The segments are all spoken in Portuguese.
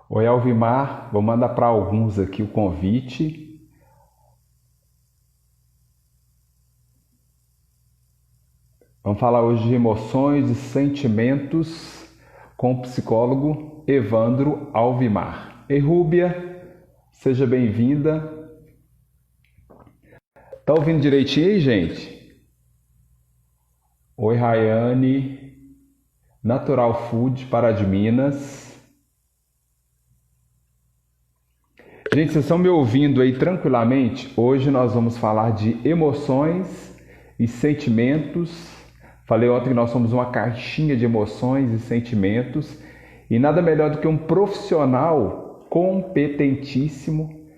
Oi, Alvimar. Vou mandar para alguns aqui o convite. Vamos falar hoje de emoções e sentimentos com o psicólogo Evandro Alvimar. Ei, Rúbia, seja bem-vinda. Tá ouvindo direitinho aí, gente? Oi, Rayane. Natural Food para de Minas. Gente, vocês estão me ouvindo aí tranquilamente? Hoje nós vamos falar de emoções e sentimentos. Falei ontem que nós somos uma caixinha de emoções e sentimentos e nada melhor do que um profissional competentíssimo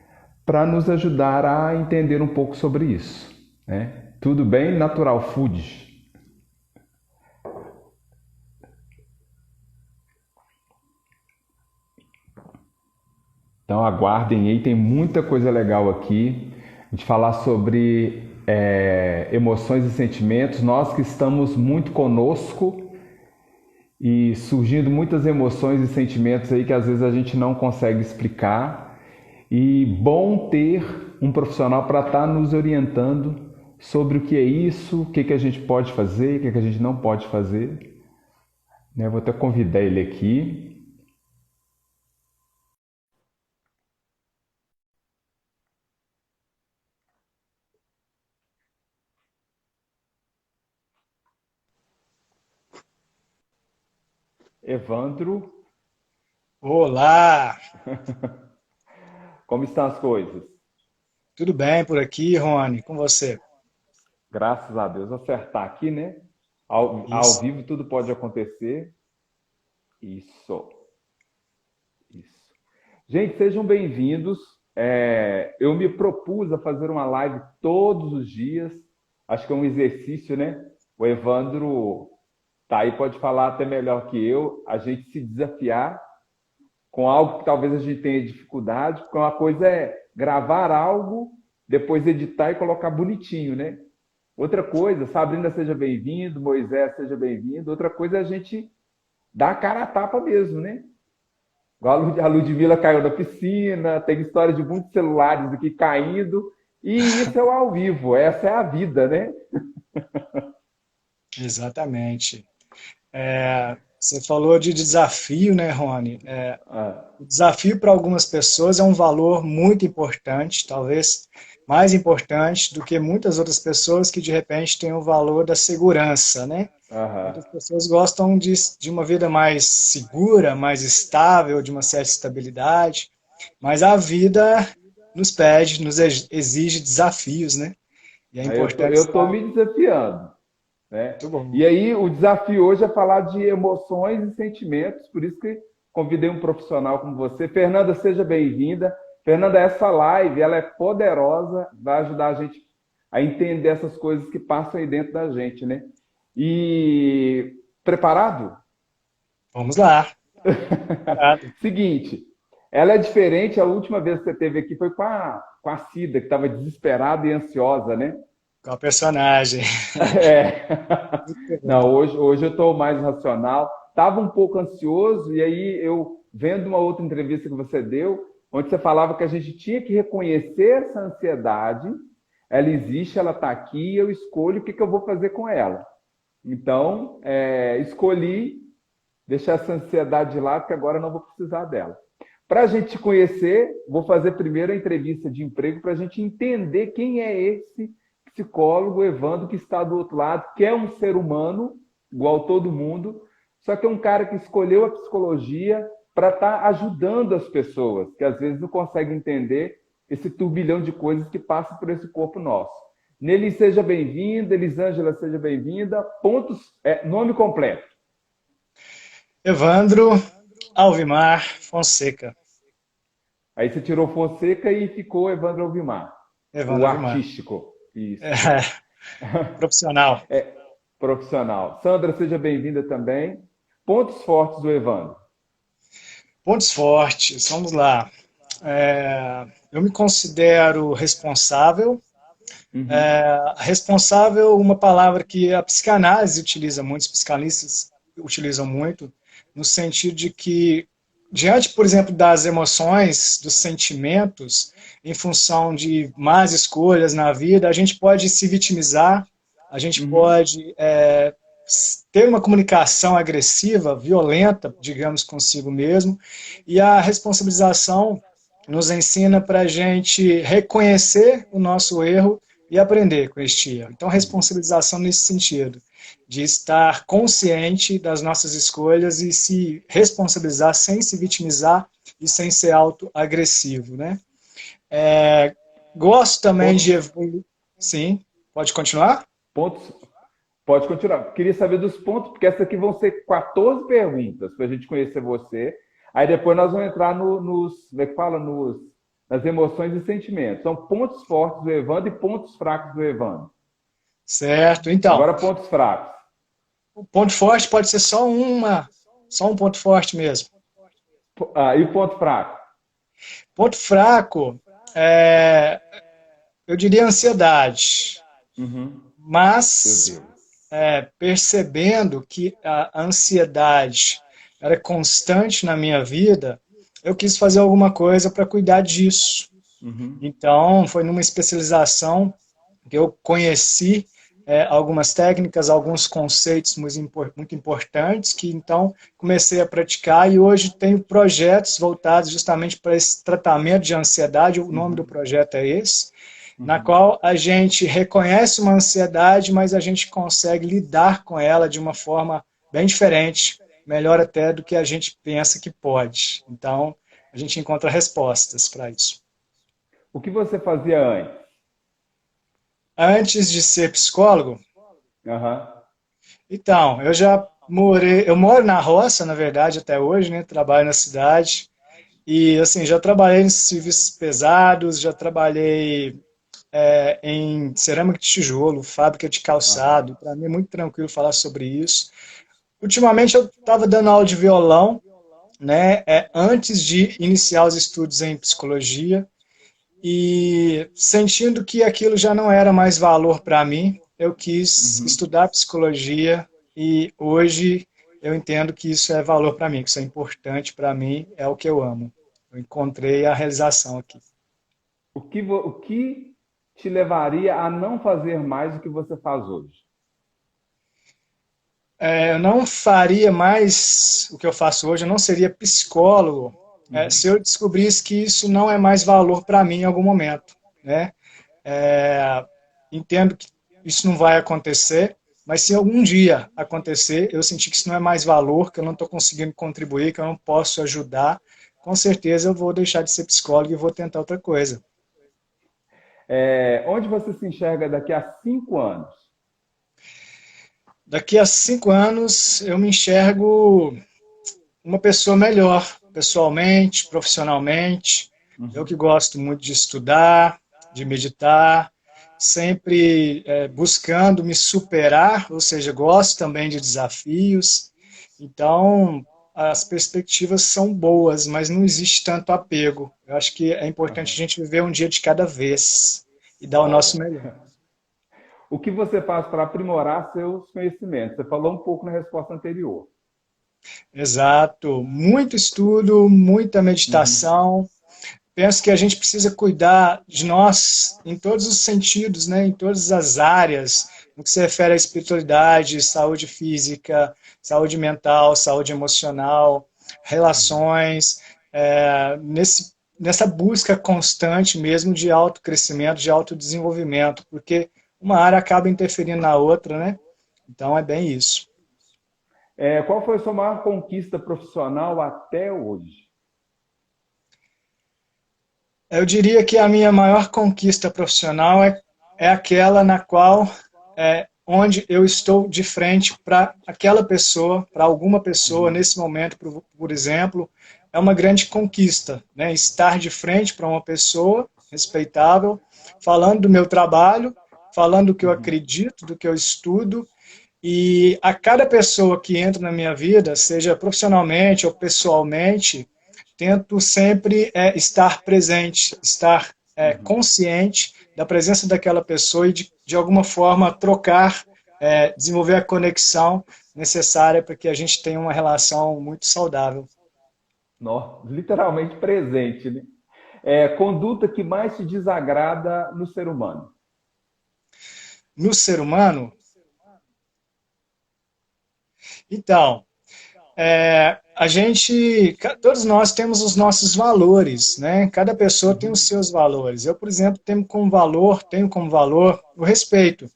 para nos ajudar a entender um pouco sobre isso, né? Tudo bem, Natural Food? Então aguardem aí, tem muita coisa legal aqui. A gente falar sobre emoções e sentimentos. Nós que estamos muito conosco e surgindo muitas emoções e sentimentos aí que às vezes a gente não consegue explicar. E bom ter um profissional para estar nos orientando sobre o que é isso, o que que a gente pode fazer, o que que a gente não pode fazer. Né? Vou até convidar ele aqui. Evandro, Olá, como estão as coisas? tudo bem por aqui, Rony? Com você? Graças a Deus, acertar aqui, né? Ao Isso. vivo tudo pode acontecer. Isso, isso. Gente, sejam bem-vindos. Eu me propus a fazer uma live todos os dias. Acho que é um exercício, né? O Evandro tá aí, pode falar até melhor que eu. A gente se desafiar com algo que talvez a gente tenha dificuldade, porque uma coisa é gravar algo, depois editar e colocar bonitinho, né? Outra coisa, Sabrina seja bem-vindo, Moisés seja bem-vindo. Outra coisa é a gente dar a cara a tapa mesmo, né? Igual a Ludmilla caiu na piscina, tem história de muitos celulares aqui caindo, e isso é o ao vivo, essa é a vida, né? Exatamente. Você falou de desafio, né, Rony? Ah, O desafio para algumas pessoas é um valor muito importante, talvez mais importante do que muitas outras pessoas que de repente têm o valor da segurança, né? aham. Muitas pessoas gostam de uma vida mais segura, mais estável, de uma certa estabilidade, mas a vida nos pede, exige desafios, né? E é Aí importante eu tô estar me desafiando, né? muito bom. E aí o desafio hoje é falar de emoções e sentimentos, por isso que convidei um profissional como você. Fernanda, seja bem-vinda. Fernanda, essa live, ela é poderosa, vai ajudar a gente a entender essas coisas que passam aí dentro da gente, né? E preparado? Vamos lá, parado. Seguinte, ela é diferente, a última vez que você esteve aqui foi com a Cida, que estava desesperada e ansiosa, né? Com a personagem. É. Muito bom. Não, hoje eu estou mais racional. Estava um pouco ansioso, e aí eu, vendo uma outra entrevista que você deu, onde você falava que a gente tinha que reconhecer essa ansiedade, ela existe, ela está aqui, eu escolho o que, que eu vou fazer com ela. Então, escolhi deixar essa ansiedade de lado, que agora eu não vou precisar dela. Para a gente te conhecer, vou fazer primeiro a entrevista de emprego para a gente entender quem é esse psicólogo Evandro que está do outro lado, que é um ser humano, igual todo mundo, só que é um cara que escolheu a psicologia para estar ajudando as pessoas, que às vezes não conseguem entender esse turbilhão de coisas que passa por esse corpo nosso. Nele seja bem-vinda, Elisângela seja bem-vinda. Pontos, nome completo. Evandro Alvimar Fonseca. Aí você tirou Fonseca e ficou Evandro Alvimar, o Evandro Alvimar. artístico. Isso. É, profissional. Profissional. Sandra, seja bem-vinda também. Pontos fortes do Evandro. Pontos fortes, vamos lá. Eu me considero responsável. Uhum. Responsável, uma palavra que a psicanálise utiliza muito, os psicanalistas utilizam muito, no sentido de que diante, por exemplo, das emoções, dos sentimentos, em função de más escolhas na vida, a gente pode se vitimizar, a gente Uhum. pode ter uma comunicação agressiva, violenta, digamos, consigo mesmo, e a responsabilização nos ensina para a gente reconhecer o nosso erro e aprender com este erro. Então, responsabilização nesse sentido, de estar consciente das nossas escolhas e se responsabilizar sem se vitimizar e sem ser autoagressivo, né? Gosto também de Pontos, evoluir. Sim, pode continuar? pontos, pode continuar. Queria saber dos pontos, porque essas aqui vão ser 14 perguntas para a gente conhecer você. Aí depois nós vamos entrar como é que fala? Nas emoções e sentimentos. São pontos fortes do Evandro e pontos fracos do Evandro. Certo. Então, Agora, pontos fracos. o ponto forte pode ser só um ponto forte mesmo. Ah, e o ponto fraco? Ponto fraco, eu diria ansiedade. Uhum. Meu Mas Deus. percebendo que a ansiedade era constante na minha vida, eu quis fazer alguma coisa para cuidar disso. Uhum. Então, foi numa especialização que eu conheci algumas técnicas, alguns conceitos muito importantes, que então comecei a praticar e hoje tenho projetos voltados justamente para esse tratamento de ansiedade. O nome do Uhum. projeto é esse, na Uhum. qual a gente reconhece uma ansiedade, mas a gente consegue lidar com ela de uma forma bem diferente, melhor até do que a gente pensa que pode. Então, a gente encontra respostas para isso. O que você fazia antes? Antes de ser psicólogo, Aham. então, eu moro na roça, na verdade, até hoje, né? Trabalho na cidade. E, assim, já trabalhei em serviços pesados, já trabalhei em cerâmica de tijolo, fábrica de Aham. calçado. Para mim é muito tranquilo falar sobre isso. Ultimamente eu estava dando aula de violão, né? Antes de iniciar os estudos em psicologia. E sentindo que aquilo já não era mais valor para mim, eu quis Uhum. estudar psicologia e hoje eu entendo que isso é valor para mim, que isso é importante para mim, é o que eu amo. Eu encontrei a realização aqui. O que te levaria a não fazer mais o que você faz hoje? Eu não faria mais o que eu faço hoje, eu não seria psicólogo, se Uhum. eu descobrisse que isso não é mais valor para mim em algum momento, né? Entendo que isso não vai acontecer, mas se algum dia acontecer, eu sentir que isso não é mais valor, que eu não estou conseguindo contribuir, que eu não posso ajudar, com certeza eu vou deixar de ser psicólogo e vou tentar outra coisa. Onde você se enxerga daqui a 5 anos? Daqui a 5 anos, eu me enxergo uma pessoa melhor, pessoalmente, profissionalmente. Eu que Uhum. gosto muito de estudar, de meditar, sempre buscando me superar, ou seja, gosto também de desafios. Então, as perspectivas são boas, mas não existe tanto apego. Eu acho que é importante a Aham. gente viver um dia de cada vez e dar o nosso Ó, melhor. o que você faz para aprimorar seus conhecimentos? Você falou um pouco na resposta anterior. Exato. Muito estudo, muita Uhum. meditação. Penso que a gente precisa cuidar de nós em todos os sentidos, né? Em todas as áreas, no que se refere à espiritualidade, saúde física, saúde mental, saúde emocional, Uhum. relações, nessa busca constante mesmo de autocrescimento, de autodesenvolvimento, porque uma área acaba interferindo na outra, né? Então é bem isso. Qual foi a sua maior conquista profissional até hoje? Eu diria que a minha maior conquista profissional é aquela na qual, onde eu estou de frente para aquela pessoa, para alguma pessoa, Uhum. nesse momento, por exemplo, é uma grande conquista, né? Estar de frente para uma pessoa respeitável, falando do meu trabalho, falando do que eu Uhum. acredito, do que eu estudo, e a cada pessoa que entra na minha vida, seja profissionalmente ou pessoalmente, tento sempre estar presente, estar Uhum. consciente da presença daquela pessoa e de alguma forma trocar, desenvolver a conexão necessária para que a gente tenha uma relação muito saudável. Literalmente presente, né? Conduta que mais te desagrada no ser humano. No ser humano, então, todos nós temos os nossos valores, né? Cada pessoa tem os Uhum, seus valores. Eu, por exemplo, tenho como valor o respeito.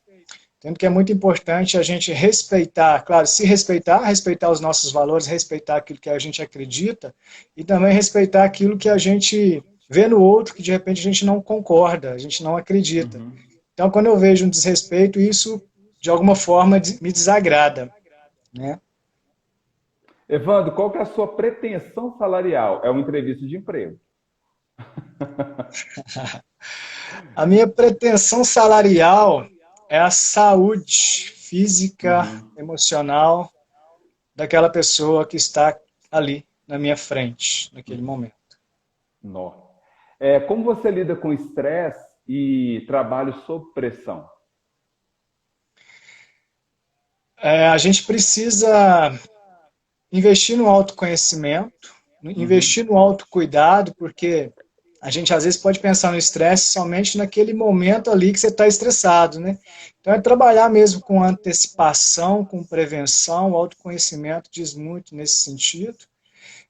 Tendo que é muito importante a gente respeitar, claro, se respeitar, respeitar os nossos valores, respeitar aquilo que a gente acredita e também respeitar aquilo que a gente vê no outro que de repente a gente não concorda, a gente não acredita. uhum. Então, quando eu vejo um desrespeito, isso de alguma forma me desagrada, né? Evandro, qual que é a sua pretensão salarial? É uma entrevista de emprego. A minha pretensão salarial é a saúde física, Uhum. emocional daquela pessoa que está ali na minha frente, naquele momento. Nó. Como você lida com estresse e trabalho sob pressão? A gente precisa investir no autoconhecimento, Uhum, investir no autocuidado, porque a gente às vezes pode pensar no estresse somente naquele momento ali que você está estressado, né? Então é trabalhar mesmo com antecipação, com prevenção, o autoconhecimento diz muito nesse sentido,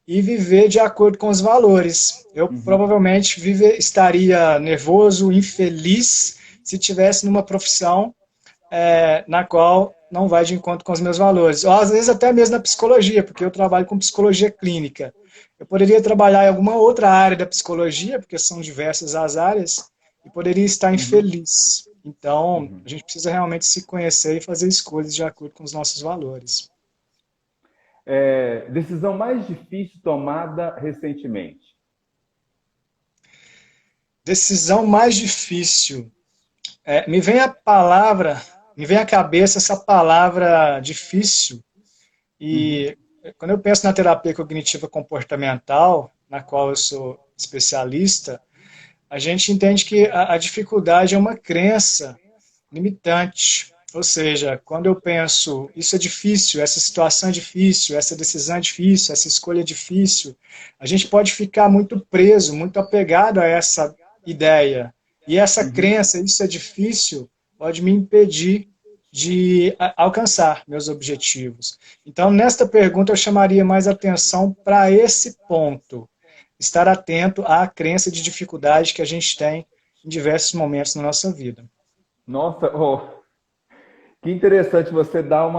e viver de acordo com os valores. Eu uhum. provavelmente estaria nervoso, infeliz, se tivesse numa profissão na qual não vai de encontro com os meus valores. Ou às vezes até mesmo na psicologia, porque eu trabalho com psicologia clínica. Eu poderia trabalhar em alguma outra área da psicologia, porque são diversas as áreas, e poderia estar Uhum, infeliz. Então, uhum. a gente precisa realmente se conhecer e fazer escolhas de acordo com os nossos valores. Decisão mais difícil tomada recentemente. Decisão mais difícil. Me vem à cabeça essa palavra difícil. Uhum, E quando eu penso na terapia cognitiva comportamental, na qual eu sou especialista, a gente entende que a dificuldade é uma crença limitante. Ou seja, quando eu penso, isso é difícil, essa situação é difícil, essa decisão é difícil, essa escolha é difícil, a gente pode ficar muito preso, muito apegado a essa ideia. E essa uhum. crença, isso é difícil, pode me impedir de alcançar meus objetivos. Então, nesta pergunta, eu chamaria mais atenção para esse ponto. Estar atento à crença de dificuldade que a gente tem em diversos momentos na nossa vida. Nossa, que interessante você dar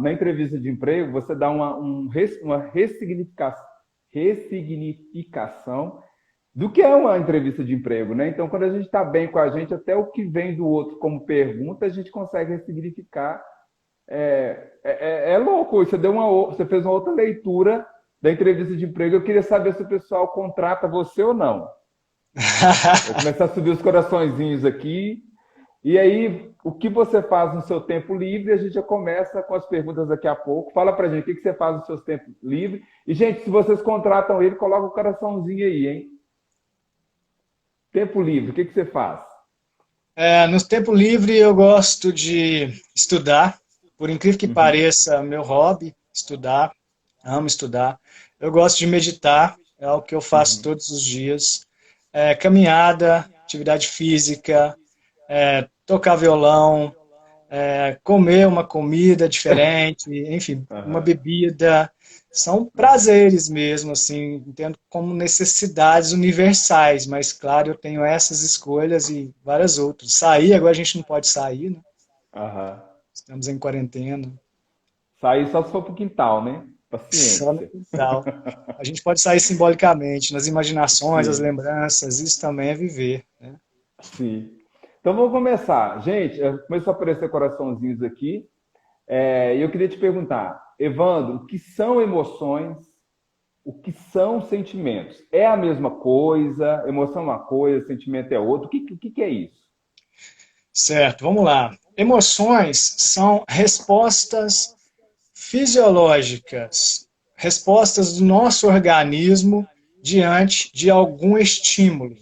na entrevista de emprego, você dá uma ressignificação do que é uma entrevista de emprego, né? Então, quando a gente está bem com a gente, até o que vem do outro como pergunta, a gente consegue ressignificar. É louco, você fez uma outra leitura da entrevista de emprego. Eu queria saber se o pessoal contrata você ou não. Vou começar a subir os coraçõezinhos aqui. E aí, o que você faz no seu tempo livre? A gente já começa com as perguntas daqui a pouco. Fala pra gente o que você faz no seu tempo livre. E, gente, se vocês contratam ele, coloca o coraçãozinho aí, hein? Tempo livre, o que você faz? No tempo livre eu gosto de estudar, por incrível que Uhum, pareça, meu hobby, estudar, amo estudar. Eu gosto de meditar, é algo que eu faço uhum, todos os dias. Caminhada, atividade física, tocar violão, comer uma comida diferente, enfim, uma uhum. bebida. São Uhum. prazeres mesmo, assim, entendo como necessidades universais, mas claro, eu tenho essas escolhas e várias outras. Sair, agora a gente não pode sair, né? Aham. Estamos em quarentena, Sair só se for pro quintal, né? só no Paciência. quintal. A gente pode sair simbolicamente, nas imaginações, as Sim, lembranças, isso também é viver, né? sim. Então vamos começar. Gente, começou a aparecer coraçãozinhos aqui. E eu queria te perguntar, Evandro, o que são emoções? O que são sentimentos? É a mesma coisa? Emoção é uma coisa, sentimento é outra? O que é isso? Certo, vamos lá. Emoções são respostas fisiológicas, respostas do nosso organismo diante de algum estímulo.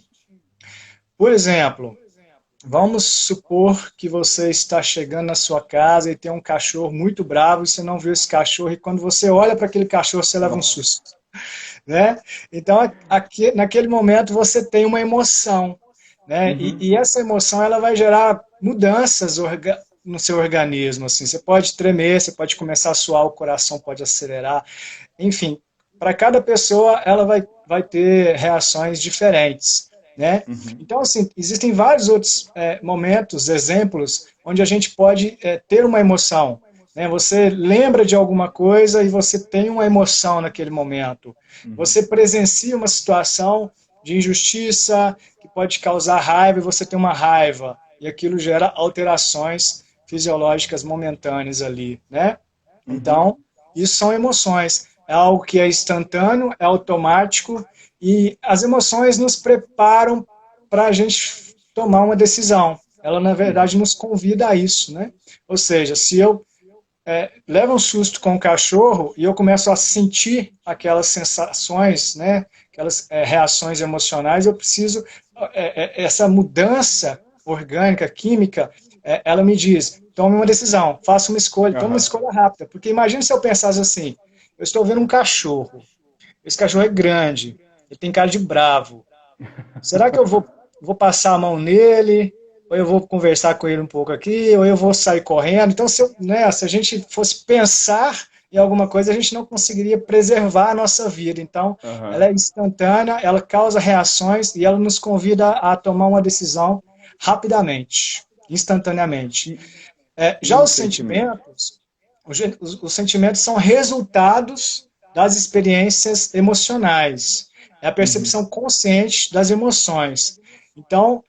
Por exemplo, vamos supor que você está chegando na sua casa e tem um cachorro muito bravo e você não viu esse cachorro e quando você olha para aquele cachorro você leva um Nossa. susto. né? Então, aqui, naquele momento, você tem uma emoção, né? Uhum. E essa emoção, ela vai gerar mudanças no seu organismo, assim. Você pode tremer, você pode começar a suar, o coração pode acelerar, enfim. Para cada pessoa, ela vai ter reações diferentes, né? Uhum. Então, assim, existem vários outros momentos, exemplos, onde a gente pode ter uma emoção, né? Você lembra de alguma coisa e você tem uma emoção naquele momento. Uhum. Você presencia uma situação de injustiça que pode causar raiva e você tem uma raiva. E aquilo gera alterações fisiológicas momentâneas ali, né? Uhum. Então, isso são emoções. É algo que é instantâneo, é automático, e as emoções nos preparam para a gente tomar uma decisão. Ela, na verdade, Uhum. nos convida a isso, né? Ou seja, se eu levo um susto com o cachorro e eu começo a sentir aquelas sensações, né, aquelas reações emocionais, eu preciso, essa mudança orgânica, química, ela me diz, tome uma decisão, faça uma escolha, tome uma Aham. escolha rápida, porque imagine se eu pensasse assim, eu estou vendo um cachorro, esse cachorro é grande, ele tem cara de bravo, será que eu vou passar a mão nele, ou eu vou conversar com ele um pouco aqui, ou eu vou sair correndo? Então, se a gente fosse pensar em alguma coisa, a gente não conseguiria preservar a nossa vida. Então, ela Aham. é instantânea, ela causa reações e ela nos convida a tomar uma decisão rapidamente, instantaneamente. E, e Já o os sentimento? sentimentos, os sentimentos são resultados das experiências emocionais. É a Uhum. percepção consciente das emoções. Então,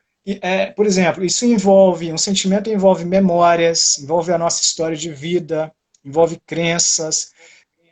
por exemplo, isso envolve, um sentimento envolve memórias, envolve a nossa história de vida, envolve crenças.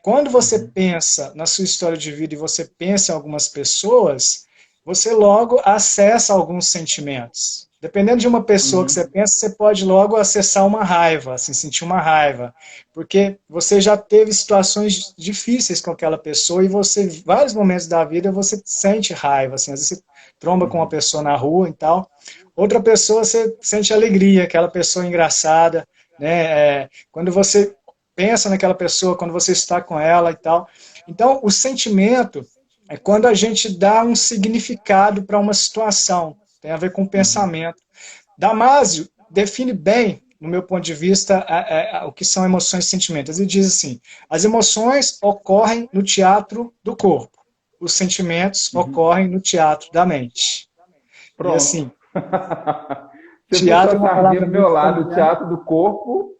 Quando você Uhum. pensa na sua história de vida e você pensa em algumas pessoas, você logo acessa alguns sentimentos. Dependendo de uma pessoa que você Uhum. pensa, você pode logo acessar uma raiva, assim, sentir uma raiva. Porque você já teve situações difíceis com aquela pessoa e você, vários momentos da vida, você sente raiva, assim, às vezes você tromba com uma Uhum. pessoa na rua e tal. Outra pessoa, você sente alegria, aquela pessoa engraçada, né? Quando você pensa naquela pessoa, quando você está com ela e tal. Então, o sentimento é quando a gente dá um significado para uma situação, tem a ver com o Uhum. pensamento. Damásio define bem, no meu ponto de vista, o que são emoções e sentimentos. Ele diz assim: as emoções ocorrem no teatro do corpo, os sentimentos Uhum. ocorrem no teatro da mente. E Pronto. assim, Você puxou teatro a é uma sardinha palavra pro meu muito lado, o familiar. teatro do corpo,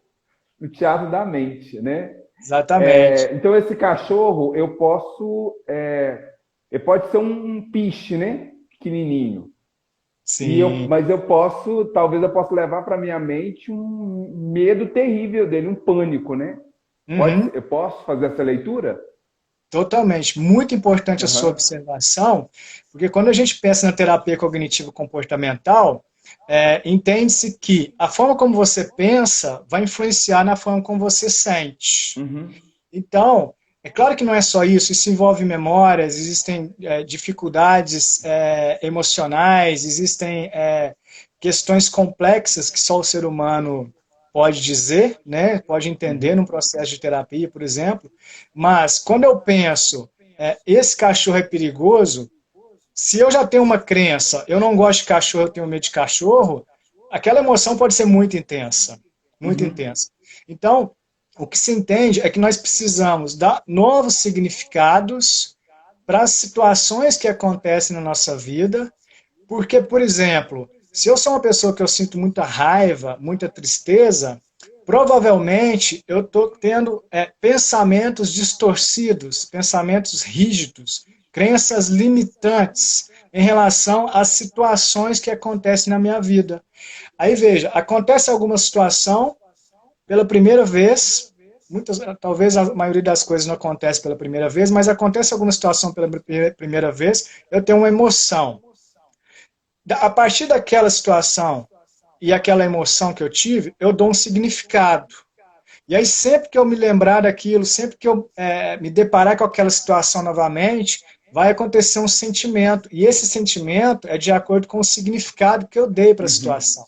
o teatro da mente, né? Exatamente. Então, esse cachorro, pode ser um piche, né? Pequenininho. Sim. Mas talvez eu possa levar para minha mente um medo terrível dele, um pânico, né? Uhum. Eu posso fazer essa leitura? Totalmente. Muito importante a sua Aham. observação, porque quando a gente pensa na terapia cognitivo-comportamental, entende-se que a forma como você pensa vai influenciar na forma como você sente. Uhum. Então, é claro que não é só isso envolve memórias, existem dificuldades emocionais, existem questões complexas que só o ser humano pode dizer, né, pode entender num Uhum. processo de terapia, por exemplo, mas quando eu penso, esse cachorro é perigoso, se eu já tenho uma crença, eu não gosto de cachorro, eu tenho medo de cachorro, aquela emoção pode ser muito intensa, muito Uhum. intensa. Então, o que se entende é que nós precisamos dar novos significados para as situações que acontecem na nossa vida, porque, por exemplo, se eu sou uma pessoa que eu sinto muita raiva, muita tristeza, provavelmente eu estou tendo pensamentos distorcidos, pensamentos rígidos, crenças limitantes em relação às situações que acontecem na minha vida. Aí veja, acontece alguma situação pela primeira vez, talvez a maioria das coisas não acontece pela primeira vez, mas acontece alguma situação pela primeira vez, eu tenho uma emoção. A partir daquela situação e aquela emoção que eu tive, eu dou um significado. E aí, sempre que eu me lembrar daquilo, sempre que eu me deparar com aquela situação novamente, vai acontecer um sentimento. E esse sentimento é de acordo com o significado que eu dei para a Uhum. situação.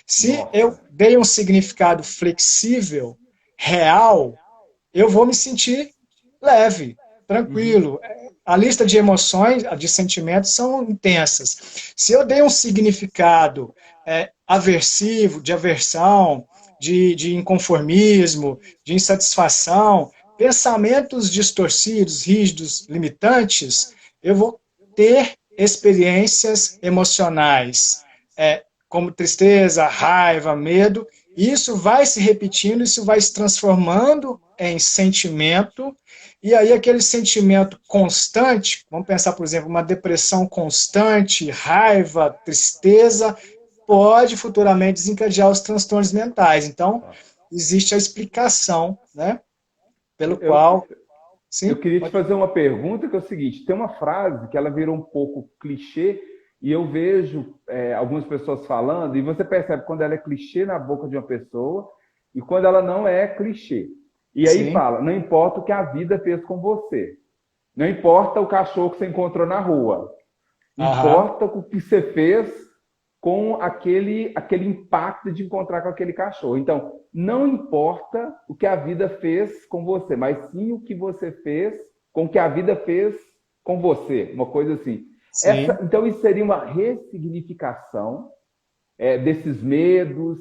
Se eu Nossa. dei um significado flexível, real, eu vou me sentir leve. tranquilo. A lista de emoções, de sentimentos são intensas. Se eu dei um significado aversivo, de aversão, de inconformismo, de insatisfação, pensamentos distorcidos, rígidos, limitantes, eu vou ter experiências emocionais, como tristeza, raiva, medo, e isso vai se repetindo, isso vai se transformando em sentimento, e aí aquele sentimento constante, vamos pensar, por exemplo, uma depressão constante, raiva, tristeza, pode futuramente desencadear os transtornos mentais. Então, existe a explicação, né, pelo qual... Sim, eu queria te fazer uma pergunta que é o seguinte, tem uma frase que ela virou um pouco clichê, e eu vejo algumas pessoas falando, e você percebe quando ela é clichê na boca de uma pessoa, e quando ela não é clichê. E aí fala, não importa o que a vida fez com você, não importa o cachorro que você encontrou na rua, importa o que você fez com aquele impacto de encontrar com aquele cachorro. Então, não importa o que a vida fez com você, mas sim o que você fez com o que a vida fez com você. Uma coisa assim. Então, isso seria uma ressignificação desses medos,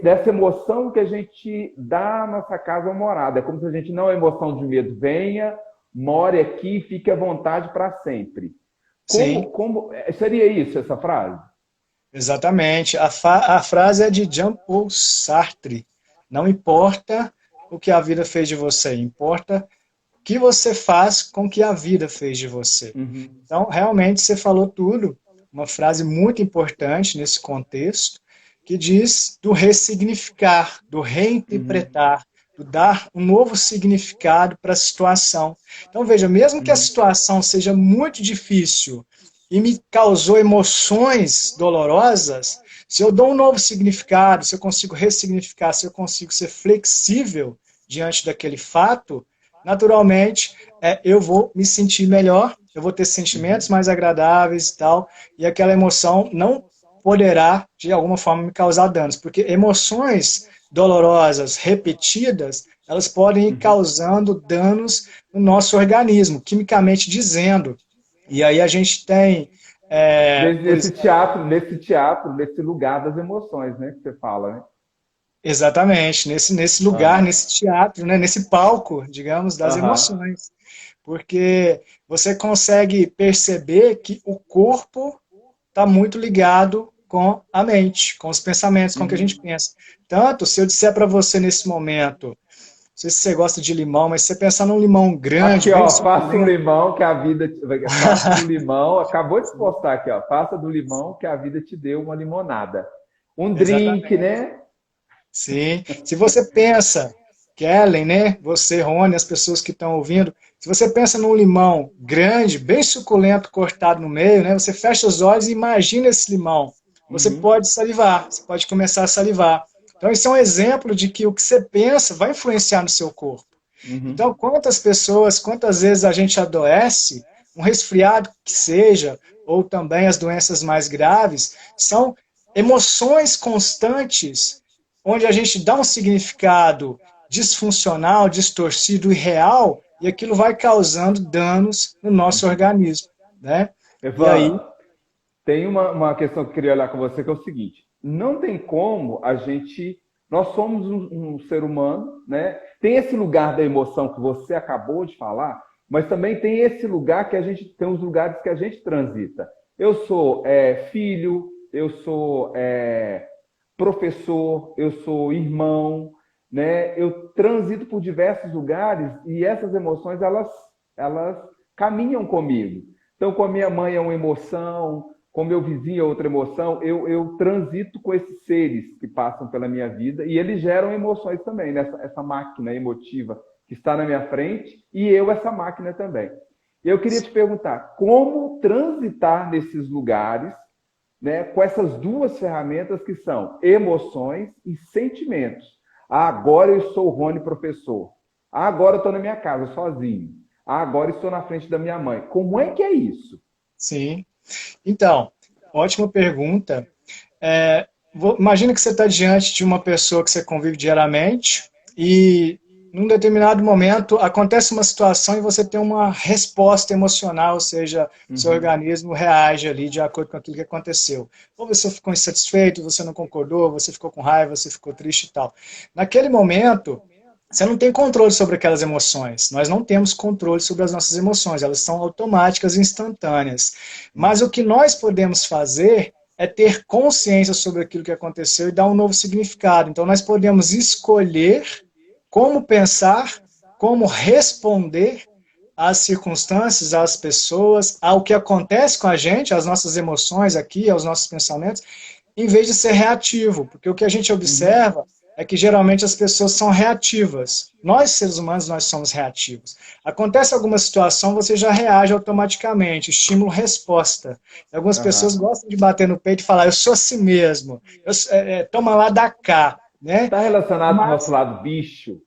dessa emoção que a gente dá à nossa casa ou morada. É como se a gente não, a emoção de medo venha, more aqui e fique à vontade para sempre. Como seria isso, essa frase? Exatamente. A frase é de Jean-Paul Sartre. Não importa o que a vida fez de você, importa o que você faz com o que a vida fez de você. Então, realmente, você falou tudo. Uma frase muito importante nesse contexto, que diz do ressignificar, do reinterpretar, do dar um novo significado para a situação. Então, veja, mesmo que a situação seja muito difícil e me causou emoções dolorosas, se eu dou um novo significado, se eu consigo ressignificar, se eu consigo ser flexível diante daquele fato, naturalmente eu vou me sentir melhor, eu vou ter sentimentos mais agradáveis e tal, e aquela emoção não poderá, de alguma forma, me causar danos, porque emoções dolorosas, repetidas, elas podem ir causando danos no nosso organismo, quimicamente dizendo. E aí a gente tem... nesse lugar das emoções, né, que você fala, né? Exatamente, nesse lugar, nesse teatro, né, nesse palco, digamos, das emoções. Porque você consegue perceber que o corpo está muito ligado com a mente, com os pensamentos, com o que a gente pensa. Tanto, se eu disser para você nesse momento, não sei se você gosta de limão, mas se você pensar num limão grande... Aqui, ó, faça um limão que a vida... Faça do limão, acabou de postar aqui, ó, faça do limão que a vida te deu uma limonada. Um drink, né? Sim. Se você pensa, Kellen, né? Você, Rony, as pessoas que estão ouvindo, se você pensa num limão grande, bem suculento, cortado no meio, né? Você fecha os olhos e imagina esse limão. Você pode salivar, você pode começar a salivar. Então, isso é um exemplo de que o que você pensa vai influenciar no seu corpo. Então, quantas vezes a gente adoece, um resfriado que seja, ou também as doenças mais graves, são emoções constantes, onde a gente dá um significado disfuncional, distorcido, irreal, e aquilo vai causando danos no nosso organismo, né? Evan, e aí... tem uma questão que eu queria olhar com você, que é o seguinte, não tem como a gente... Nós somos um ser humano, né? Tem esse lugar da emoção que você acabou de falar, mas também tem esse lugar que a gente... Tem os lugares que a gente transita. Eu sou filho, eu sou professor, eu sou irmão, né? Eu transito por diversos lugares e essas emoções, elas caminham comigo. Então, com a minha mãe é uma emoção, com meu vizinho é outra emoção, eu transito com esses seres que passam pela minha vida e eles geram emoções também, né? Essa máquina emotiva que está na minha frente e eu essa máquina também. Eu queria te perguntar, como transitar nesses lugares, né, com essas duas ferramentas que são emoções e sentimentos. Agora eu sou o Rony professor. Agora eu estou na minha casa sozinho. Agora estou na frente da minha mãe. Como é que é isso? Sim. Então, ótima pergunta. Imagina que você está diante de uma pessoa que você convive diariamente e num determinado momento, acontece uma situação e você tem uma resposta emocional, ou seja, seu organismo reage ali de acordo com aquilo que aconteceu. Ou você ficou insatisfeito, você não concordou, você ficou com raiva, você ficou triste e tal. Naquele momento, você não tem controle sobre aquelas emoções. Nós não temos controle sobre as nossas emoções, elas são automáticas e instantâneas. Mas o que nós podemos fazer é ter consciência sobre aquilo que aconteceu e dar um novo significado. Então, nós podemos escolher como pensar, como responder às circunstâncias, às pessoas, ao que acontece com a gente, às nossas emoções aqui, aos nossos pensamentos, em vez de ser reativo. Porque o que a gente observa é que geralmente as pessoas são reativas. Nós, seres humanos, nós somos reativos. Acontece alguma situação, você já reage automaticamente, estímulo-resposta. Algumas pessoas gostam de bater no peito e falar, eu sou assim mesmo, toma lá, dá cá. Né? Está relacionado com o nosso lado bicho?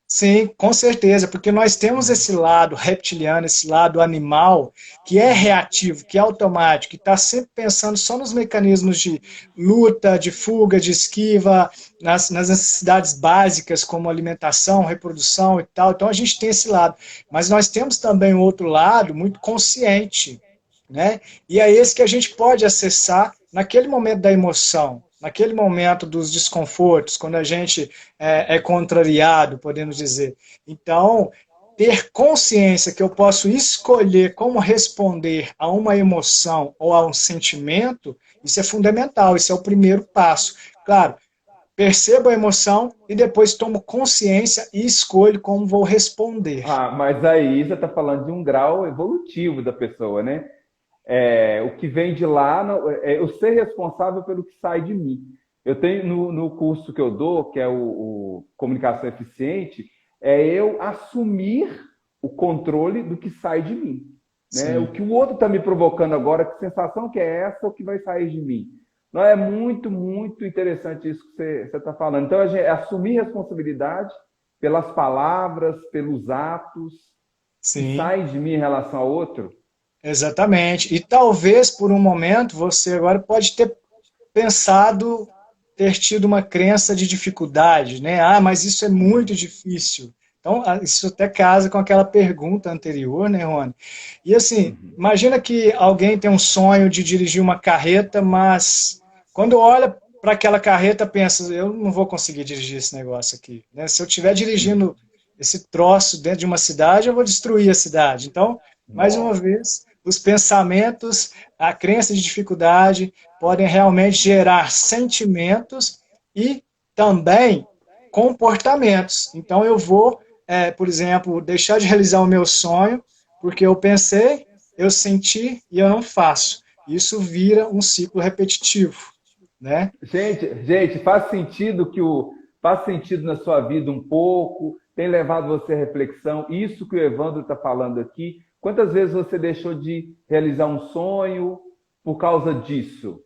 Sim, com certeza, porque nós temos esse lado reptiliano, esse lado animal, que é reativo, que é automático, que está sempre pensando só nos mecanismos de luta, de fuga, de esquiva, nas necessidades básicas, como alimentação, reprodução e tal. Então a gente tem esse lado. Mas nós temos também um outro lado muito consciente, né? E é esse que a gente pode acessar naquele momento da emoção, naquele momento dos desconfortos, quando a gente é contrariado, podemos dizer. Então, ter consciência que eu posso escolher como responder a uma emoção ou a um sentimento, isso é fundamental, isso é o primeiro passo. Claro, percebo a emoção e depois tomo consciência e escolho como vou responder. Mas aí você está falando de um grau evolutivo da pessoa, né? O que vem de lá é eu ser responsável pelo que sai de mim. Eu tenho no curso que eu dou, que é o Comunicação Eficiente, eu assumir o controle do que sai de mim. Né? O que o outro está me provocando agora, que sensação que é essa, o que vai sair de mim? Não, é muito, muito interessante isso que você está falando. Então, é assumir responsabilidade pelas palavras, pelos atos que saem de mim em relação ao outro. Exatamente. E talvez, por um momento, você agora pode ter pensado, ter tido uma crença de dificuldade, né? Mas isso é muito difícil. Então, isso até casa com aquela pergunta anterior, né, Rony? E assim, imagina que alguém tem um sonho de dirigir uma carreta, mas quando olha para aquela carreta, pensa, eu não vou conseguir dirigir esse negócio aqui. Né? Se eu estiver dirigindo esse troço dentro de uma cidade, eu vou destruir a cidade. Então, mais uma vez, os pensamentos, a crença de dificuldade podem realmente gerar sentimentos e também comportamentos. Então eu vou, por exemplo, deixar de realizar o meu sonho porque eu pensei, eu senti e eu não faço. Isso vira um ciclo repetitivo, né? Gente, faz sentido faz sentido na sua vida um pouco, tem levado você à reflexão. Isso que o Evandro está falando aqui. Quantas vezes você deixou de realizar um sonho por causa disso?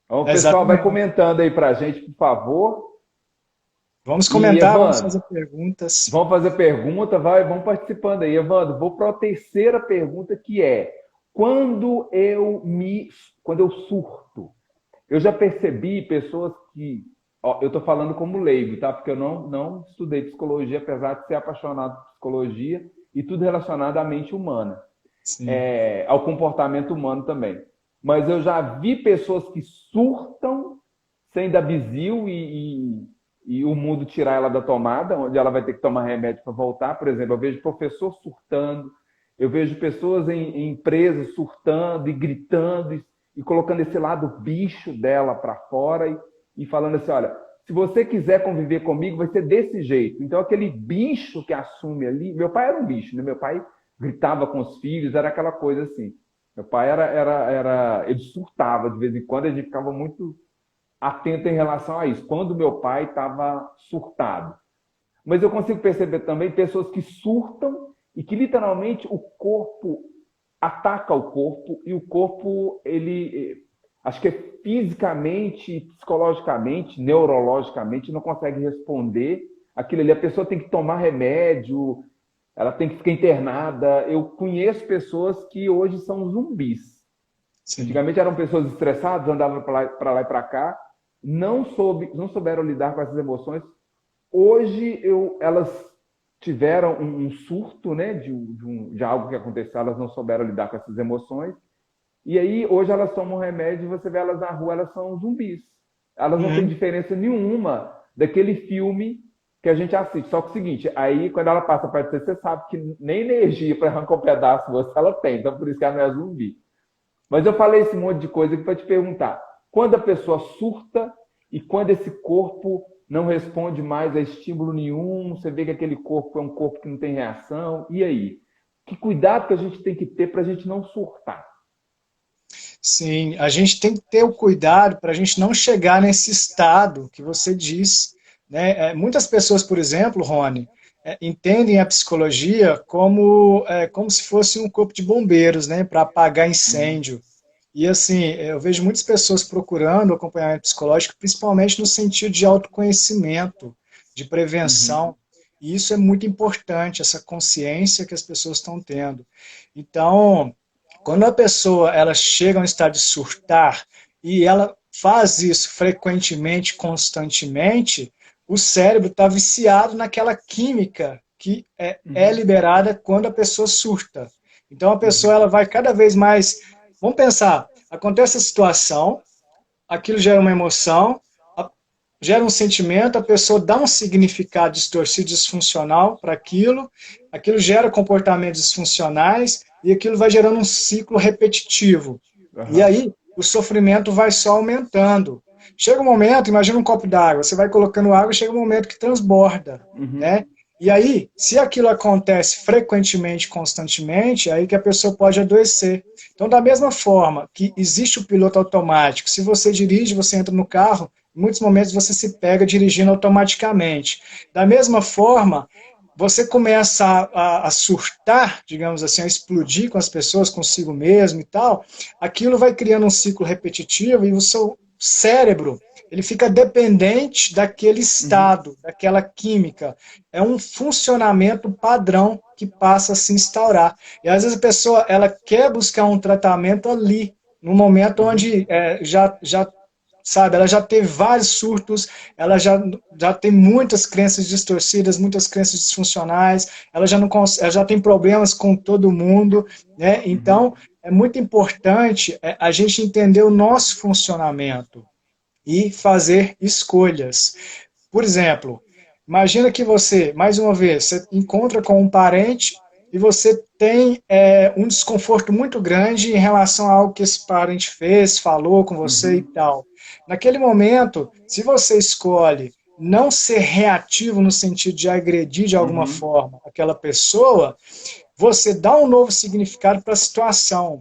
Então, o pessoal vai comentando aí para a gente, por favor. Vamos comentar, vamos fazer perguntas. Vamos fazer pergunta, vamos participando aí. Evandro, vou para a terceira pergunta, que é: quando eu surto? Eu já percebi pessoas que... eu estou falando como leigo, tá? Porque eu não estudei psicologia, apesar de ser apaixonado por psicologia, e tudo relacionado à mente humana, ao comportamento humano também. Mas eu já vi pessoas que surtam sem dar bizil e o mundo tirar ela da tomada, onde ela vai ter que tomar remédio para voltar. Por exemplo, eu vejo professor surtando, eu vejo pessoas em empresas surtando e gritando e colocando esse lado bicho dela para fora e falando assim, olha, se você quiser conviver comigo, vai ser desse jeito. Então, aquele bicho que assume ali... Meu pai era um bicho, né? Meu pai gritava com os filhos, era aquela coisa assim. Meu pai ele surtava de vez em quando, a gente ficava muito atento em relação a isso, quando meu pai estava surtado. Mas eu consigo perceber também pessoas que surtam e que, literalmente, o corpo ataca o corpo, e o corpo, ele... acho que fisicamente, psicologicamente, neurologicamente, não consegue responder aquilo ali. A pessoa tem que tomar remédio, ela tem que ficar internada. Eu conheço pessoas que hoje são zumbis. Sim. Antigamente eram pessoas estressadas, andavam para lá e para cá, não souberam lidar com essas emoções, Hoje elas tiveram um surto, né, de algo que aconteceu, elas não souberam lidar com essas emoções. E aí, hoje elas tomam um remédio e você vê elas na rua, elas são zumbis. Elas não têm Uhum. diferença nenhuma daquele filme que a gente assiste. Só que é o seguinte, aí quando ela passa perto de você, você sabe que nem energia para arrancar um pedaço de você ela tem. Então, por isso que ela não é zumbi. Mas eu falei esse monte de coisa aqui para te perguntar. Quando a pessoa surta e quando esse corpo não responde mais a estímulo nenhum, você vê que aquele corpo é um corpo que não tem reação, e aí? Que cuidado que a gente tem que ter para a gente não surtar? Sim, a gente tem que ter o cuidado para a gente não chegar nesse estado que você diz, né? Muitas pessoas, por exemplo, Rony, entendem a psicologia como se fosse um corpo de bombeiros, né? Para apagar Uhum, incêndio. E assim, eu vejo muitas pessoas procurando acompanhamento psicológico, principalmente no sentido de autoconhecimento, de uhum, prevenção. E isso é muito importante, essa consciência que as pessoas estão tendo. Então, quando a pessoa ela chega a um estado de surtar e ela faz isso frequentemente, constantemente, o cérebro está viciado naquela química que é uhum, liberada quando a pessoa surta. Então a pessoa uhum, ela vai cada vez mais. Vamos pensar, acontece a situação, aquilo gera uma emoção, gera um sentimento, a pessoa dá um significado distorcido, disfuncional para aquilo, aquilo gera comportamentos disfuncionais e aquilo vai gerando um ciclo repetitivo. E aham, aí o sofrimento vai só aumentando. Chega um momento, imagina um copo d'água, você vai colocando água, chega um momento que transborda, uhum, né? E aí, se aquilo acontece frequentemente, constantemente, é aí que a pessoa pode adoecer. Então, da mesma forma que existe o piloto automático, se você dirige, você entra no carro, em muitos momentos você se pega dirigindo automaticamente. Da mesma forma, você começa a surtar, digamos assim, a explodir com as pessoas, consigo mesmo e tal, aquilo vai criando um ciclo repetitivo e o seu cérebro, ele fica dependente daquele uhum, estado, daquela química. É um funcionamento padrão que passa a se instaurar. E às vezes a pessoa ela quer buscar um tratamento ali, no momento uhum, onde já sabe, ela já teve vários surtos, ela já tem muitas crenças distorcidas, muitas crenças disfuncionais, ela já não ela já tem problemas com todo mundo, né? uhum, Então, é muito importante a gente entender o nosso funcionamento e fazer escolhas. Por exemplo, imagina que você, mais uma vez, você encontra com um parente e você tem um desconforto muito grande em relação a algo que esse parente fez, falou com você e uhum, tal. Naquele momento, se você escolhe não ser reativo no sentido de agredir de alguma uhum. forma aquela pessoa, você dá um novo significado para a situação.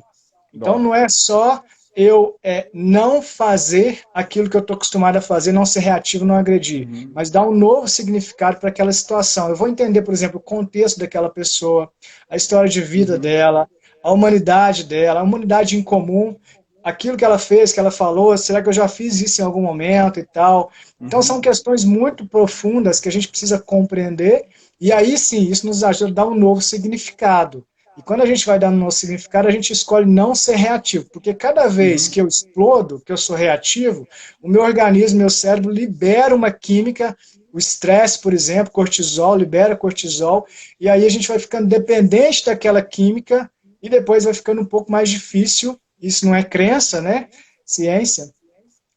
Então, Ó, não é só eu não fazer aquilo que eu estou acostumado a fazer, não ser reativo, não agredir, uhum, mas dar um novo significado para aquela situação. Eu vou entender, por exemplo, o contexto daquela pessoa, a história de vida uhum, dela, a humanidade em comum, aquilo que ela fez, que ela falou, será que eu já fiz isso em algum momento e tal? Então, são uhum, questões muito profundas que a gente precisa compreender, e aí sim, isso nos ajuda a dar um novo significado. E quando a gente vai dando nosso significado, a gente escolhe não ser reativo, porque cada vez que uhum. eu explodo, que eu sou reativo, o meu organismo, meu cérebro libera uma química, o estresse, por exemplo, cortisol, libera cortisol, e aí a gente vai ficando dependente daquela química e depois vai ficando um pouco mais difícil, isso não é crença, né? Ciência,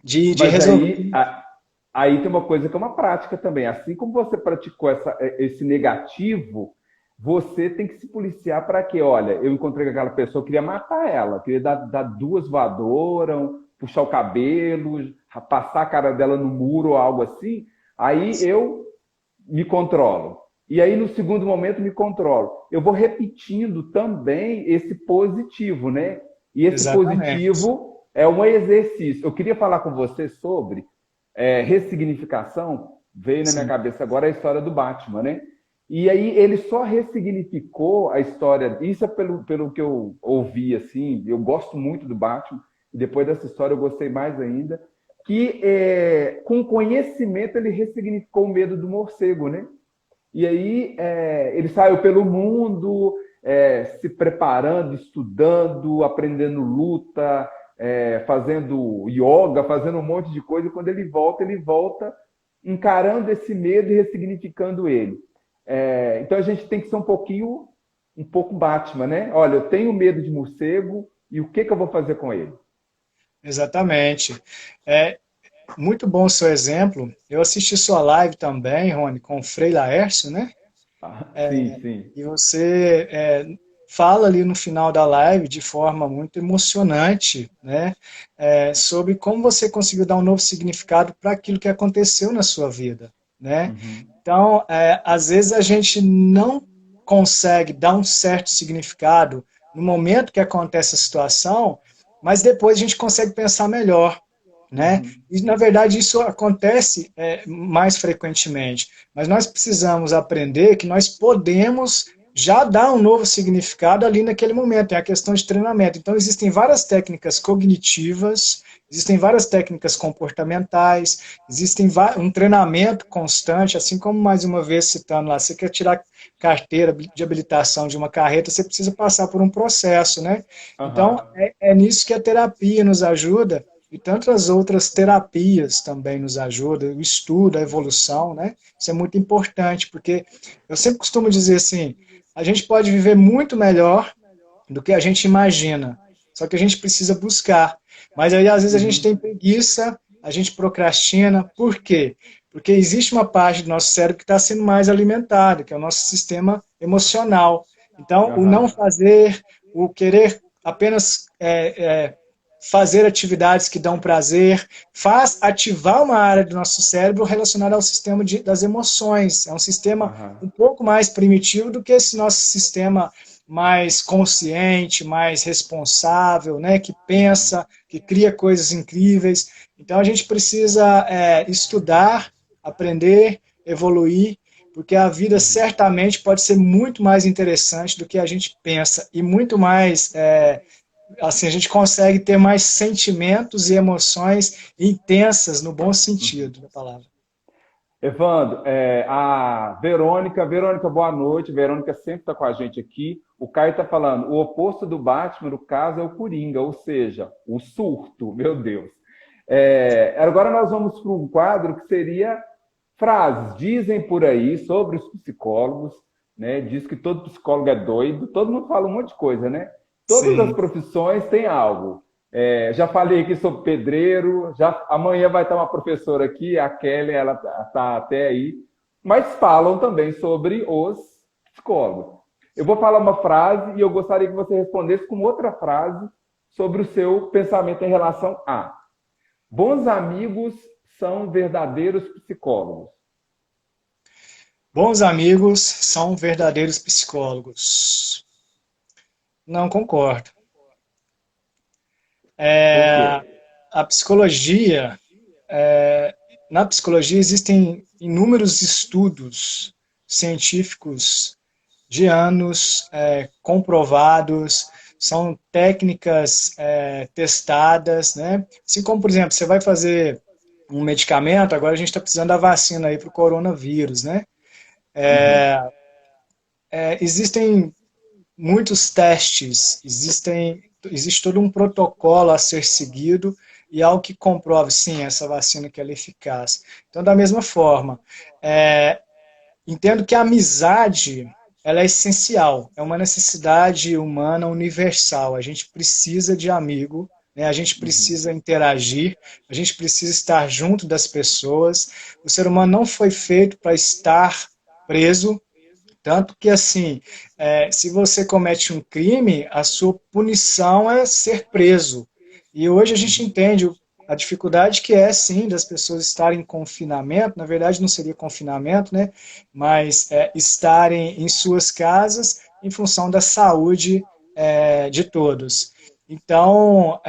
de Mas resolver. aí tem uma coisa que é uma prática também. Assim como você praticou esse negativo, você tem que se policiar para que, olha, eu encontrei com aquela pessoa, eu queria matar ela, queria dar duas voadoras, puxar o cabelo, passar a cara dela no muro ou algo assim. Aí eu me controlo. E aí, no segundo momento, me controlo. Eu vou repetindo também esse positivo, né? E esse Exatamente. positivo é um exercício. Eu queria falar com você sobre ressignificação. Veio na minha Sim. cabeça agora a história do Batman, né? E aí ele só ressignificou a história. Isso é pelo que eu ouvi, assim. Eu gosto muito do Batman. E depois dessa história eu gostei mais ainda que com conhecimento ele ressignificou o medo do morcego, né? E aí ele saiu pelo mundo se preparando, estudando, aprendendo luta, fazendo yoga, fazendo um monte de coisa. E quando ele volta encarando esse medo e ressignificando ele. Então a gente tem que ser um pouco Batman, né? Olha, eu tenho medo de morcego e o que que eu vou fazer com ele? Exatamente. É muito bom o seu exemplo. Eu assisti sua live também, Rony, com o Frei Laércio, né? Ah, sim, sim. E você fala ali no final da live de forma muito emocionante, né? Sobre como você conseguiu dar um novo significado para aquilo que aconteceu na sua vida, né? Uhum, Então, às vezes a gente não consegue dar um certo significado no momento que acontece a situação, mas depois a gente consegue pensar melhor, né? uhum, E, na verdade, isso acontece mais frequentemente. Mas nós precisamos aprender que nós podemos já dar um novo significado ali naquele momento. É a questão de treinamento. Então, existem várias técnicas cognitivas, existem várias técnicas comportamentais, existem um treinamento constante, assim como, mais uma vez, citando lá, você quer tirar carteira de habilitação de uma carreta, você precisa passar por um processo, né? Então, aham, é nisso que a terapia nos ajuda, e tantas outras terapias também nos ajudam, o estudo, a evolução, né? Isso é muito importante, porque eu sempre costumo dizer assim, a gente pode viver muito melhor do que a gente imagina, só que a gente precisa buscar. Mas aí, às vezes, a gente uhum, tem preguiça, a gente procrastina, por quê? Porque existe uma parte do nosso cérebro que está sendo mais alimentada, que é o nosso sistema emocional. Então, o não aham, fazer, o querer apenas fazer atividades que dão prazer, faz ativar uma área do nosso cérebro relacionada ao sistema das emoções. É um sistema aham, um pouco mais primitivo do que esse nosso sistema mais consciente, mais responsável, né, que uhum, pensa, que cria coisas incríveis. Então a gente precisa estudar, aprender, evoluir, porque a vida uhum. certamente pode ser muito mais interessante do que a gente pensa e muito mais assim, a gente consegue ter mais sentimentos e emoções intensas, no bom Uhum. sentido da palavra. Evandro, a Verônica, boa noite. Verônica sempre está com a gente aqui. O Caio está falando, o oposto do Batman, no caso, é o Coringa, ou seja, o surto, meu Deus. Agora nós vamos para um quadro que seria frases. Dizem por aí sobre os psicólogos, né? Diz que todo psicólogo é doido, todo mundo fala um monte de coisa, né? Todas as Sim. profissões têm algo. Já falei aqui sobre pedreiro, já amanhã vai estar uma professora aqui, a Kelly, ela está até aí, mas falam também sobre os psicólogos. Eu vou falar uma frase e eu gostaria que você respondesse com outra frase sobre o seu pensamento em relação a bons amigos são verdadeiros psicólogos. Bons amigos são verdadeiros psicólogos. Não concordo. Por quê? É, a psicologia, na psicologia existem inúmeros estudos científicos de anos comprovados, são técnicas testadas, né? Assim como, por exemplo, você vai fazer um medicamento, agora a gente está precisando da vacina aí para o coronavírus, né? Uhum, Existem muitos testes, existe todo um protocolo a ser seguido e algo que comprove, sim, essa vacina que ela é eficaz. Então, da mesma forma, entendo que a amizade ela é essencial, é uma necessidade humana universal. A gente precisa de amigo, né? A gente uhum, precisa interagir, a gente precisa estar junto das pessoas. O ser humano não foi feito para estar preso, tanto que, assim, se você comete um crime, a sua punição é ser preso. E hoje a gente uhum, entende a dificuldade que é, sim, das pessoas estarem em confinamento, na verdade não seria confinamento, né? Mas estarem em suas casas em função da saúde de todos. Então,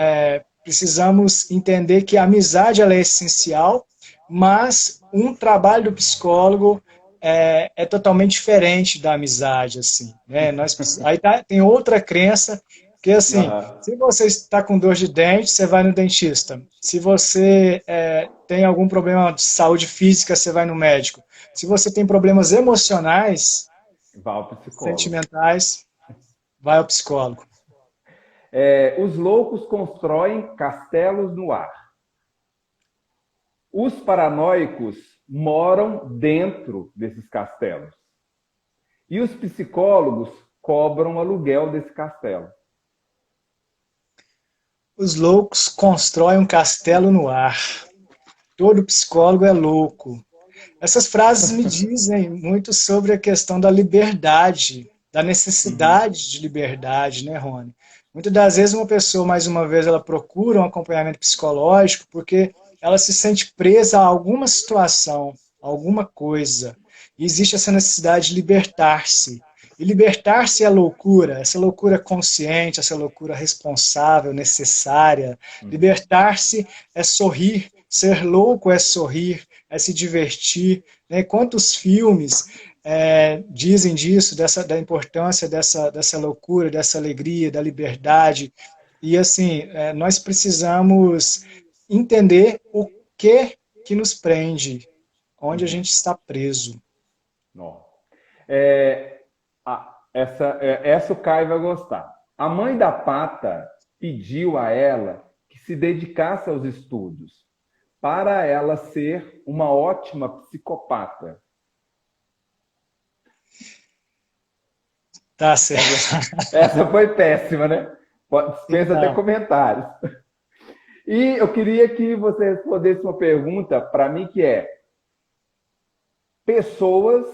precisamos entender que a amizade ela é essencial, mas um trabalho do psicólogo é totalmente diferente da amizade, assim, né? Aí tem outra crença, que assim, aham. se você está com dor de dente, você vai no dentista. Se você tem algum problema de saúde física, você vai no médico. Se você tem problemas emocionais, Vá ao psicólogo. sentimentais, vai ao psicólogo. Os loucos constroem castelos no ar. Os paranoicos moram dentro desses castelos. E os psicólogos cobram aluguel desse castelo. Os loucos constroem um castelo no ar. Todo psicólogo é louco. Essas frases me dizem muito sobre a questão da liberdade, da necessidade de liberdade, né, Rony? Muitas das vezes uma pessoa, mais uma vez, ela procura um acompanhamento psicológico porque ela se sente presa a alguma situação, a alguma coisa. E existe essa necessidade de libertar-se. E libertar-se é loucura, essa loucura consciente, essa loucura responsável, necessária. Libertar-se é sorrir, ser louco é sorrir, é se divertir. Né? Quantos filmes dizem disso, da importância dessa loucura, dessa alegria, da liberdade. E assim, nós precisamos entender o que nos prende, onde a gente está preso. Não. Essa o Caio vai gostar. A mãe da Pata pediu a ela que se dedicasse aos estudos para ela ser uma ótima psicopata. Tá certo. Essa foi péssima, né? Dispensa até comentários. E eu queria que você respondesse uma pergunta para mim que é: pessoas...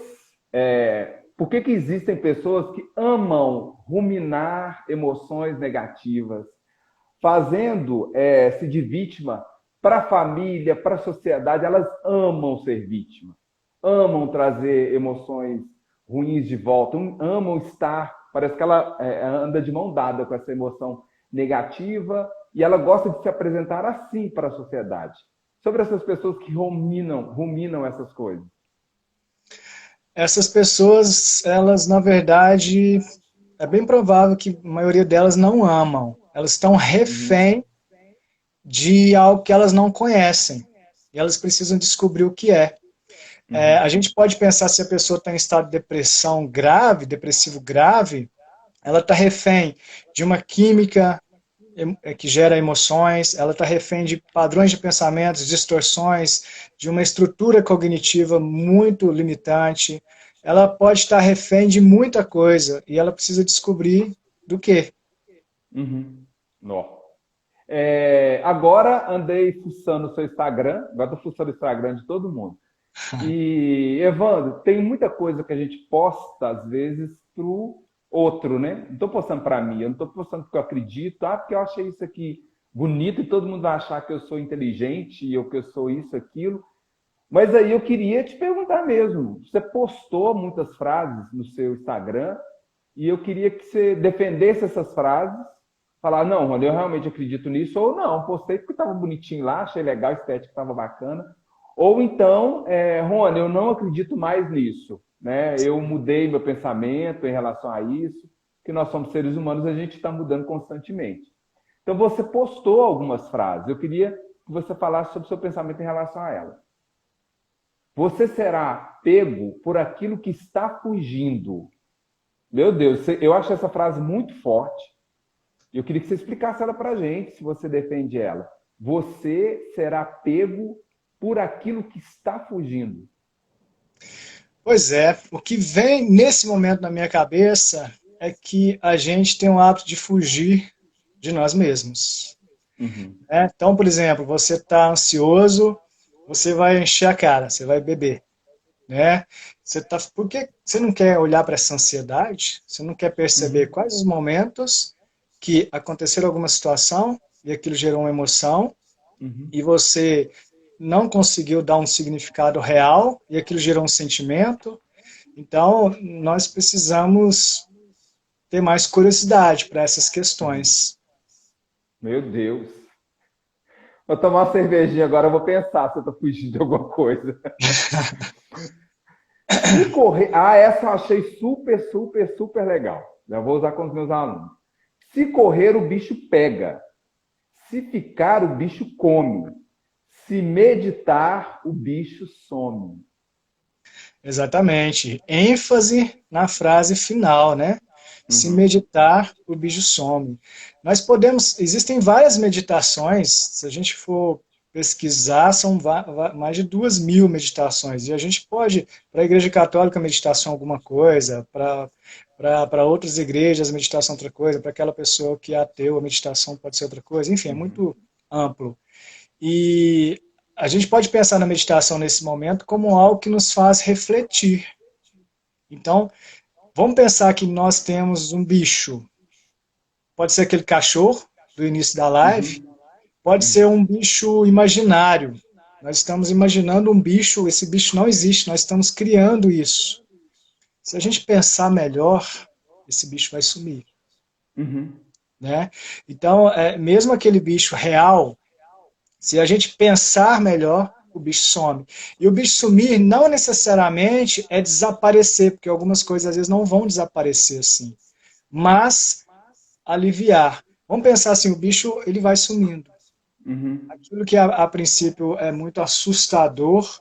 por que existem pessoas que amam ruminar emoções negativas, fazendo-se de vítima para a família, para a sociedade? Elas amam ser vítima, amam trazer emoções ruins de volta, amam estar, parece que ela anda de mão dada com essa emoção negativa e ela gosta de se apresentar assim para a sociedade. Sobre essas pessoas que ruminam essas coisas. Essas pessoas, elas, na verdade, é bem provável que a maioria delas não amam. Elas estão refém de algo que elas não conhecem. E elas precisam descobrir o que é. A gente pode pensar se a pessoa está em estado de depressão grave, depressivo grave, ela está refém de uma química que gera emoções, ela está refém de padrões de pensamentos, distorções, de uma estrutura cognitiva muito limitante. Ela pode estar refém de muita coisa e ela precisa descobrir do quê. Agora andei fuçando o seu Instagram, agora estou fuçando o Instagram de todo mundo. E, Evandro, tem muita coisa que a gente posta, às vezes, para o outro, né? Não estou postando para mim, eu não estou postando porque eu acredito, porque eu achei isso aqui bonito e todo mundo vai achar que eu sou inteligente ou que eu sou isso, aquilo. Mas aí eu queria te perguntar mesmo, você postou muitas frases no seu Instagram e eu queria que você defendesse essas frases, falar, não, Rony, eu realmente acredito nisso, ou não, postei porque estava bonitinho lá, achei legal, a estética estava bacana. Ou então, Rony, eu não acredito mais nisso, né? Eu mudei meu pensamento em relação a isso, que nós somos seres humanos, a gente está mudando constantemente. Então, você postou algumas frases, eu queria que você falasse sobre o seu pensamento em relação a elas. Você será pego por aquilo que está fugindo. Meu Deus, eu acho essa frase muito forte. Eu queria que você explicasse ela para a gente, se você defende ela. Você será pego por aquilo que está fugindo. Pois é, o que vem nesse momento na minha cabeça é que a gente tem o hábito de fugir de nós mesmos. Então, por exemplo, você está ansioso, você vai encher a cara, você vai beber. Né? Por que você não quer olhar para essa ansiedade? Você não quer perceber quais os momentos que aconteceram alguma situação e aquilo gerou uma emoção e você não conseguiu dar um significado real e aquilo gerou um sentimento. Então, nós precisamos ter mais curiosidade para essas questões. Meu Deus. Vou tomar uma cervejinha agora, eu vou pensar se eu estou fugindo de alguma coisa. Se correr... essa eu achei super, super, super legal. Já vou usar com os meus alunos. Se correr, o bicho pega. Se ficar, o bicho come. Se meditar, o bicho some. Exatamente. ênfase na frase final, né? Se meditar, o bicho some. Existem várias meditações, se a gente for pesquisar, são mais de 2.000 meditações. E a gente pode, para a Igreja Católica, meditação é alguma coisa, para outras igrejas, meditação é outra coisa, para aquela pessoa que é ateu, a meditação pode ser outra coisa. Enfim, é muito amplo. E a gente pode pensar na meditação nesse momento como algo que nos faz refletir. Então, vamos pensar que nós temos um bicho. Pode ser aquele cachorro do início da live, pode ser um bicho imaginário. Nós estamos imaginando um bicho, esse bicho não existe, nós estamos criando isso. Se a gente pensar melhor, esse bicho vai sumir. Né? Então, mesmo aquele bicho real, se a gente pensar melhor, o bicho some. E o bicho sumir não necessariamente é desaparecer, porque algumas coisas às vezes não vão desaparecer assim. Mas aliviar. Vamos pensar assim, o bicho ele vai sumindo. Aquilo que a princípio é muito assustador,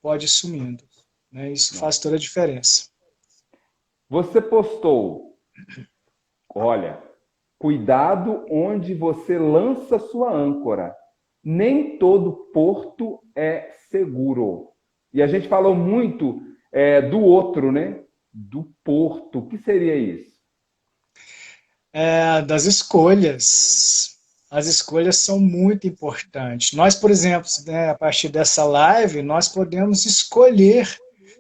pode ir sumindo. Né? Isso faz toda a diferença. Você postou, olha, cuidado onde você lança sua âncora. Nem todo porto é seguro. E a gente falou muito do outro, né? Do porto. O que seria isso? Das escolhas. As escolhas são muito importantes. Nós, por exemplo, né, a partir dessa live, nós podemos escolher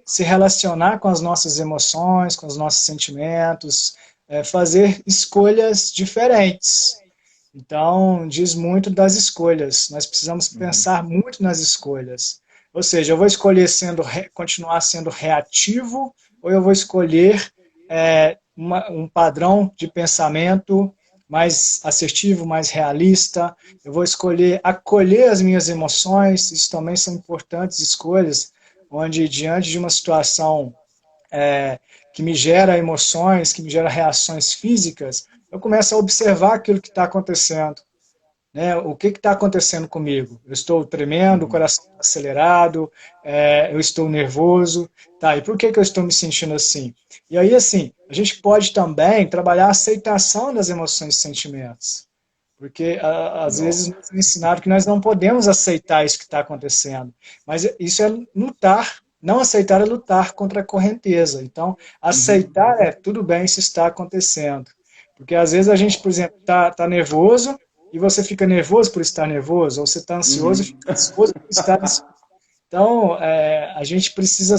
se relacionar com as nossas emoções, com os nossos sentimentos, fazer escolhas diferentes. Então, diz muito das escolhas. Nós precisamos pensar muito nas escolhas. Ou seja, eu vou escolher continuar sendo reativo, ou eu vou escolher um padrão de pensamento mais assertivo, mais realista. Eu vou escolher acolher as minhas emoções. Isso também são importantes escolhas, onde diante de uma situação que me gera emoções, que me gera reações físicas, eu começo a observar aquilo que está acontecendo. Né? O que está acontecendo comigo? Eu estou tremendo, o coração está acelerado, eu estou nervoso. Tá, e por que eu estou me sentindo assim? E aí, assim, a gente pode também trabalhar a aceitação das emoções e sentimentos. Porque, às vezes, nos ensinaram que nós não podemos aceitar isso que está acontecendo. Mas isso é lutar. Não aceitar é lutar contra a correnteza. Então, aceitar tudo bem se está acontecendo. Porque às vezes a gente, por exemplo, tá nervoso e você fica nervoso por estar nervoso, ou você está ansioso e fica ansioso por estar ansioso. Então, a gente precisa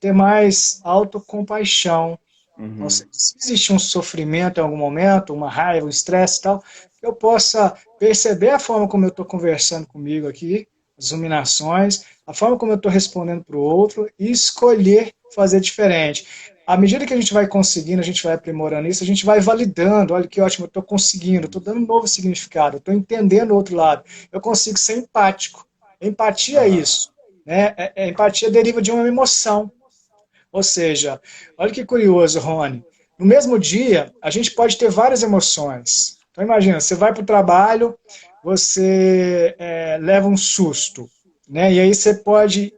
ter mais autocompaixão. Então, se existe um sofrimento em algum momento, uma raiva, um estresse e tal, eu possa perceber a forma como eu estou conversando comigo aqui, as ruminações, a forma como eu estou respondendo para o outro e escolher fazer diferente. À medida que a gente vai conseguindo, a gente vai aprimorando isso, a gente vai validando, olha que ótimo, eu estou conseguindo, estou dando um novo significado, estou entendendo o outro lado, eu consigo ser empático. Empatia é isso. Né? Empatia deriva de uma emoção. Ou seja, olha que curioso, Rony, no mesmo dia, a gente pode ter várias emoções. Então imagina, você vai para o trabalho, você leva um susto, né? E aí você pode,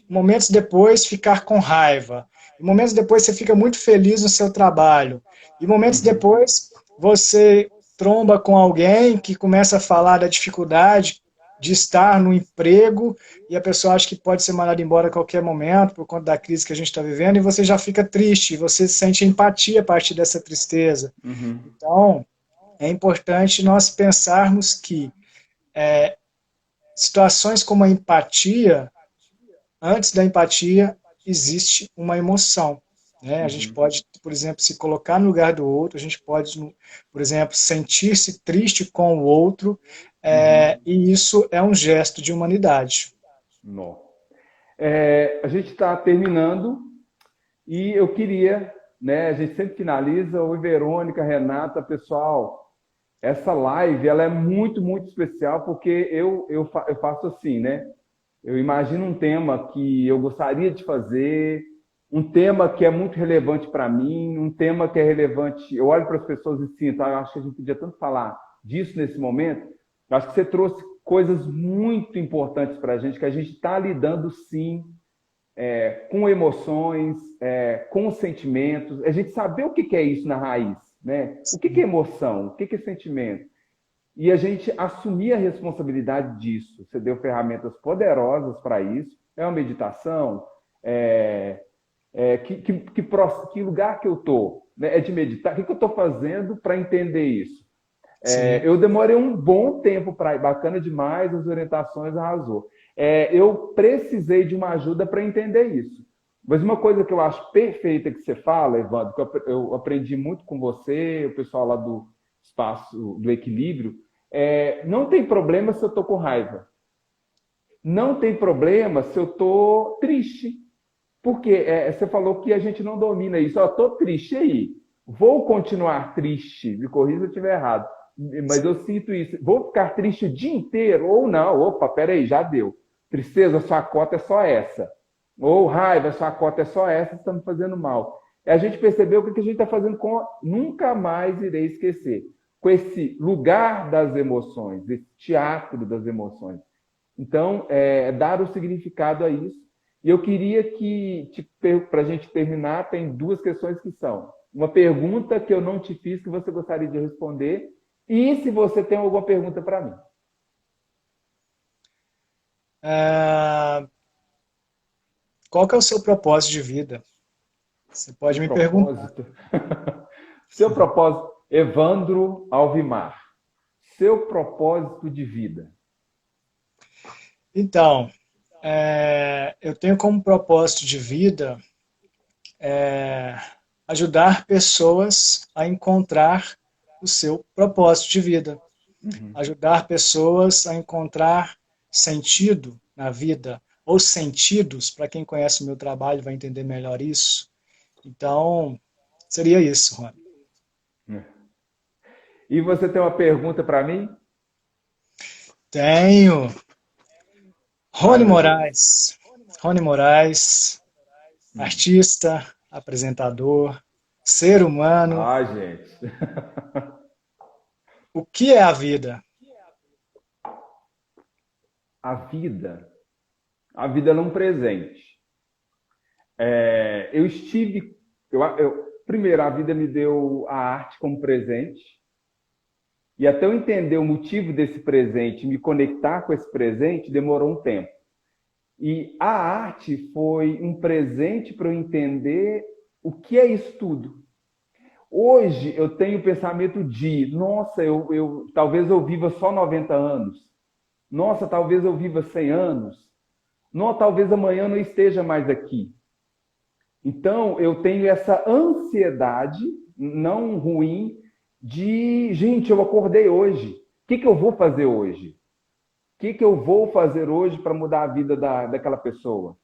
momentos depois, ficar com raiva. E momentos depois você fica muito feliz no seu trabalho. E momentos depois você tromba com alguém que começa a falar da dificuldade de estar no emprego e a pessoa acha que pode ser mandada embora a qualquer momento por conta da crise que a gente está vivendo e você já fica triste, você sente empatia a partir dessa tristeza. Então, é importante nós pensarmos que situações como a empatia, antes da empatia, existe uma emoção. Né? A gente pode, por exemplo, se colocar no lugar do outro, a gente pode, por exemplo, sentir-se triste com o outro, e isso é um gesto de humanidade. A gente está terminando e eu queria, né, a gente sempre finaliza, oi Verônica, Renata, pessoal, essa live ela é muito, muito especial porque eu faço assim, né? Eu imagino um tema que eu gostaria de fazer, um tema que é muito relevante para mim, um tema que é relevante, eu olho para as pessoas e sinto, eu acho que a gente podia tanto falar disso nesse momento. Eu acho que você trouxe coisas muito importantes para a gente, que a gente está lidando sim com emoções, com sentimentos, a gente saber o que é isso na raiz, né? O que é emoção, o que é sentimento. e a gente assumir a responsabilidade disso. Você deu ferramentas poderosas para isso. É uma meditação? Que lugar que eu estou? É de meditar? O que eu estou fazendo para entender isso? Eu demorei um bom tempo para ir, bacana demais, as orientações arrasou. Eu precisei de uma ajuda para entender isso. Mas uma coisa que eu acho perfeita que você fala, Evandro, que eu aprendi muito com você, o pessoal lá do Espaço do Equilíbrio, não tem problema se eu estou com raiva. Não tem problema se eu estou triste. Porque você falou que a gente não domina isso. Eu estou triste aí. Vou continuar triste. Me corrija se eu estiver errado. Mas eu sinto isso. Vou ficar triste o dia inteiro? Ou não? Opa, peraí, já deu. Tristeza, sua cota é só essa. Ou raiva, sua cota é só essa, está me fazendo mal. E a gente percebeu o que a gente está fazendo com... Nunca mais irei esquecer. Com esse lugar das emoções, esse teatro das emoções. Então, dar o significado a isso. E eu queria que, para a gente terminar, tem duas questões que são. Uma pergunta que eu não te fiz, que você gostaria de responder, e se você tem alguma pergunta para mim. Qual que é o seu propósito de vida? Você pode me perguntar. Seu propósito, Evandro Alvimar. Seu propósito de vida. Então, eu tenho como propósito de vida ajudar pessoas a encontrar o seu propósito de vida. Ajudar pessoas a encontrar sentido na vida, ou sentidos, para quem conhece o meu trabalho vai entender melhor isso. Então, seria isso, Rony. E você tem uma pergunta para mim? Tenho. Rony Moraes. Rony Moraes, artista, apresentador, ser humano. Gente. O que é a vida? A vida é um presente. Primeiro, a vida me deu a arte como presente. E até eu entender o motivo desse presente, me conectar com esse presente, demorou um tempo. E a arte foi um presente para eu entender o que é isso tudo. Hoje eu tenho o pensamento de, nossa, talvez eu viva só 90 anos. Nossa, talvez eu viva 100 anos. Não, talvez amanhã não esteja mais aqui. Então, eu tenho essa ansiedade, não ruim, de, gente, eu acordei hoje. O que eu vou fazer hoje? O que eu vou fazer hoje para mudar a vida daquela pessoa?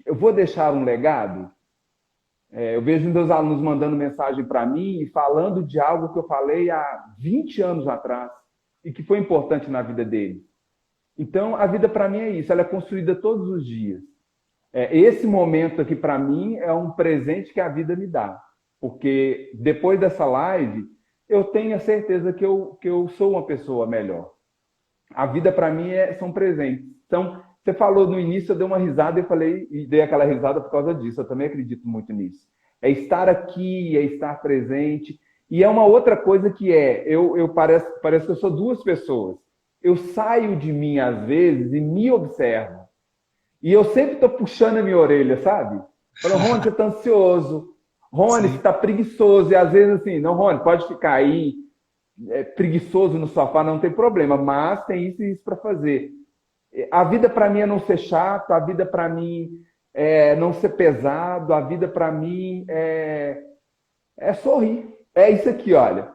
Eu vou deixar um legado? Eu vejo meus alunos mandando mensagem para mim e falando de algo que eu falei há 20 anos atrás e que foi importante na vida deles. Então, a vida para mim é isso, ela é construída todos os dias. Esse momento aqui para mim é um presente que a vida me dá, porque depois dessa live eu tenho a certeza que eu sou uma pessoa melhor. A vida para mim são presentes. Então, você falou no início, eu dei uma risada e dei aquela risada por causa disso. Eu também acredito muito nisso. É estar aqui, é estar presente. E é uma outra coisa que parece que eu sou duas pessoas. Eu saio de mim às vezes e me observo. E eu sempre estou puxando a minha orelha, sabe? Falo, Rony, você está ansioso. Rony, você está preguiçoso. E às vezes assim, não, Rony, pode ficar aí preguiçoso no sofá, não tem problema. Mas tem isso e isso para fazer. A vida para mim é não ser chato, a vida para mim é não ser pesado, a vida para mim é sorrir. É isso aqui, olha.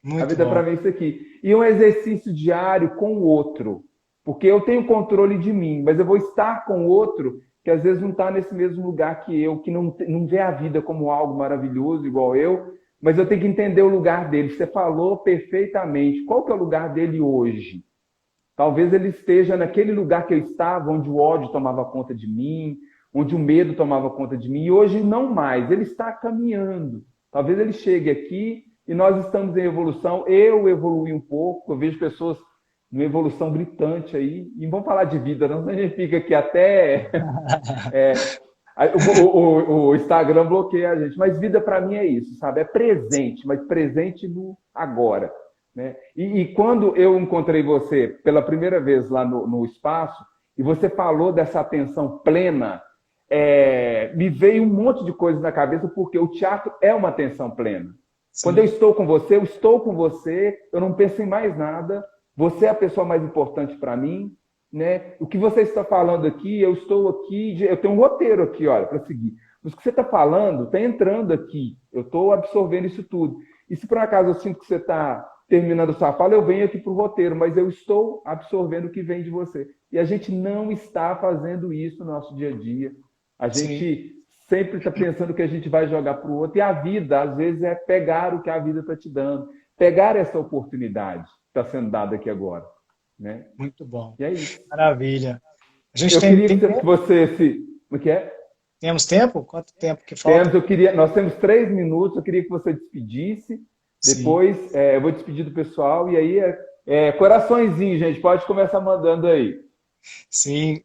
Muito a vida para mim é isso aqui. E um exercício diário com o outro. Porque eu tenho controle de mim, mas eu vou estar com o outro que às vezes não está nesse mesmo lugar que eu, que não vê a vida como algo maravilhoso igual eu, mas eu tenho que entender o lugar dele. Você falou perfeitamente. Qual que é o lugar dele hoje? Talvez ele esteja naquele lugar que eu estava, onde o ódio tomava conta de mim, onde o medo tomava conta de mim, e hoje não mais. Ele está caminhando. Talvez ele chegue aqui e nós estamos em evolução. Eu evolui um pouco, eu vejo pessoas numa evolução gritante aí. E vamos falar de vida, não? A gente fica aqui até O Instagram bloqueia a gente, mas vida para mim é isso, sabe? É presente, mas presente no agora. Né? E quando eu encontrei você pela primeira vez lá no espaço, e você falou dessa atenção plena, me veio um monte de coisas na cabeça, porque o teatro é uma atenção plena. Sim. Quando eu estou com você, eu estou com você, eu não penso em mais nada, você é a pessoa mais importante para mim, né? O que você está falando aqui, eu estou aqui, eu tenho um roteiro aqui, olha, para seguir. Mas o que você está falando está entrando aqui, eu estou absorvendo isso tudo. E se por acaso eu sinto que você está terminando a sua fala, eu venho aqui para o roteiro, mas eu estou absorvendo o que vem de você. E a gente não está fazendo isso no nosso dia a dia. A gente sempre está pensando que a gente vai jogar para o outro. E a vida, às vezes, é pegar o que a vida está te dando. Pegar essa oportunidade que está sendo dada aqui agora. Né? Muito bom. E é isso. Maravilha. A gente eu queria que você se... O que é? Temos tempo? Quanto tempo que falta? Nós temos 3 minutos. Eu queria que você despedisse. Depois eu vou despedir do pessoal. E aí, coraçõezinho, gente. Pode começar mandando aí. Sim.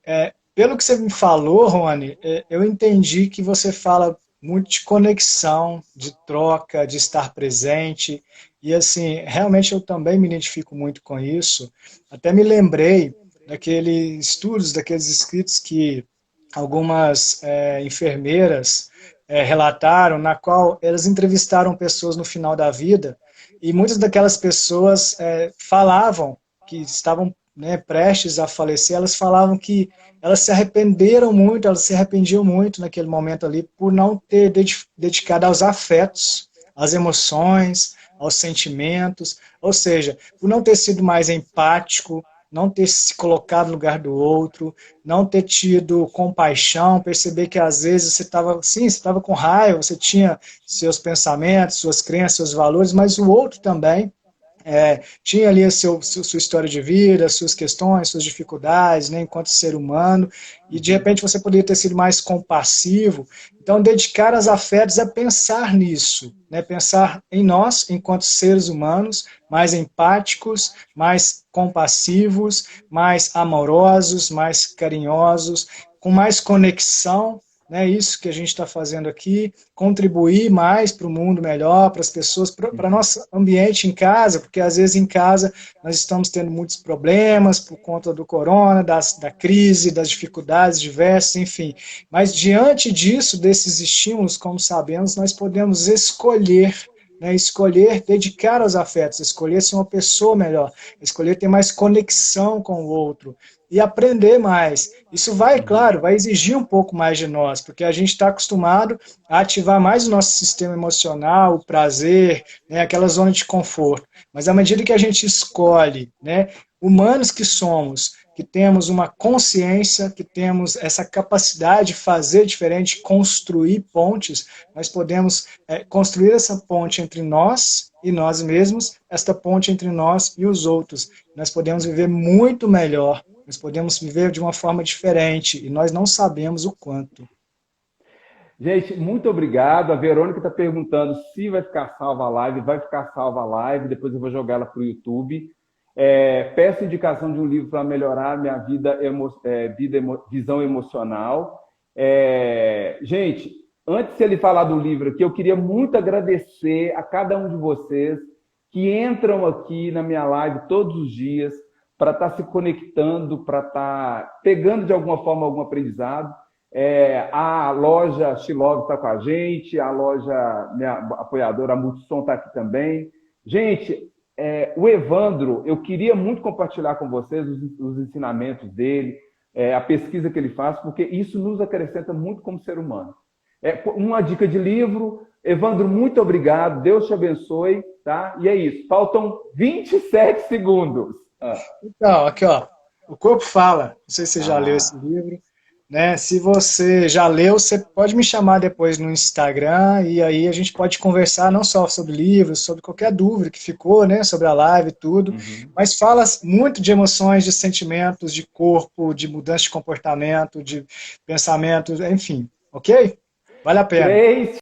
Pelo que você me falou, Rony, eu entendi que você fala muito de conexão, de troca, de estar presente. E, assim, realmente eu também me identifico muito com isso. Até me lembrei daqueles estudos, daqueles escritos que algumas enfermeiras relataram, na qual elas entrevistaram pessoas no final da vida, e muitas daquelas pessoas falavam que estavam prestes a falecer, elas falavam que elas se arrependeram muito, elas se arrependiam muito naquele momento ali por não ter dedicado aos afetos, às emoções, aos sentimentos, ou seja, por não ter sido mais empático, não ter se colocado no lugar do outro, não ter tido compaixão, perceber que às vezes você estava com raiva, você tinha seus pensamentos, suas crenças, seus valores, mas o outro também tinha ali a sua história de vida, suas questões, suas dificuldades, né, enquanto ser humano, e de repente você poderia ter sido mais compassivo. Então, dedicar aos afetos é pensar nisso, né, pensar em nós, enquanto seres humanos, mais empáticos, mais compassivos, mais amorosos, mais carinhosos, com mais conexão, né, isso que a gente está fazendo aqui, contribuir mais para o mundo melhor, para as pessoas, para nosso ambiente em casa, porque às vezes em casa nós estamos tendo muitos problemas por conta do corona, da crise, das dificuldades diversas, enfim. Mas diante disso, desses estímulos, como sabemos, nós podemos escolher, né, escolher dedicar aos afetos, escolher ser uma pessoa melhor, escolher ter mais conexão com o outro, e aprender mais. Isso vai, claro, vai exigir um pouco mais de nós, porque a gente está acostumado a ativar mais o nosso sistema emocional, o prazer, né, aquela zona de conforto. Mas à medida que a gente escolhe, né, humanos que somos, que temos uma consciência, que temos essa capacidade de fazer diferente, construir pontes, nós podemos construir essa ponte entre nós e nós mesmos, esta ponte entre nós e os outros. Nós podemos viver muito melhor, nós podemos viver de uma forma diferente, e nós não sabemos o quanto. Gente, muito obrigado. A Verônica está perguntando se vai ficar salva a live. Vai ficar salva a live, depois eu vou jogar ela para o YouTube. Peço indicação de um livro para melhorar minha visão emocional. Gente, antes de ele falar do livro aqui, eu queria muito agradecer a cada um de vocês que entram aqui na minha live todos os dias para estar se conectando, para estar pegando de alguma forma algum aprendizado. A loja Xilov está com a gente, a loja, minha apoiadora, a Multissom está aqui também. Gente, o Evandro, eu queria muito compartilhar com vocês os ensinamentos dele, a pesquisa que ele faz, porque isso nos acrescenta muito como ser humano. Uma dica de livro. Evandro, muito obrigado, Deus te abençoe, tá? E é isso, faltam 27 segundos. Então, aqui ó, O Corpo Fala, não sei se você já leu esse livro, né? Se você já leu, você pode me chamar depois no Instagram, e aí a gente pode conversar não só sobre livros, sobre qualquer dúvida que ficou, né, sobre a live e tudo, mas fala muito de emoções, de sentimentos, de corpo, de mudança de comportamento, de pensamentos, enfim, ok? Vale a pena.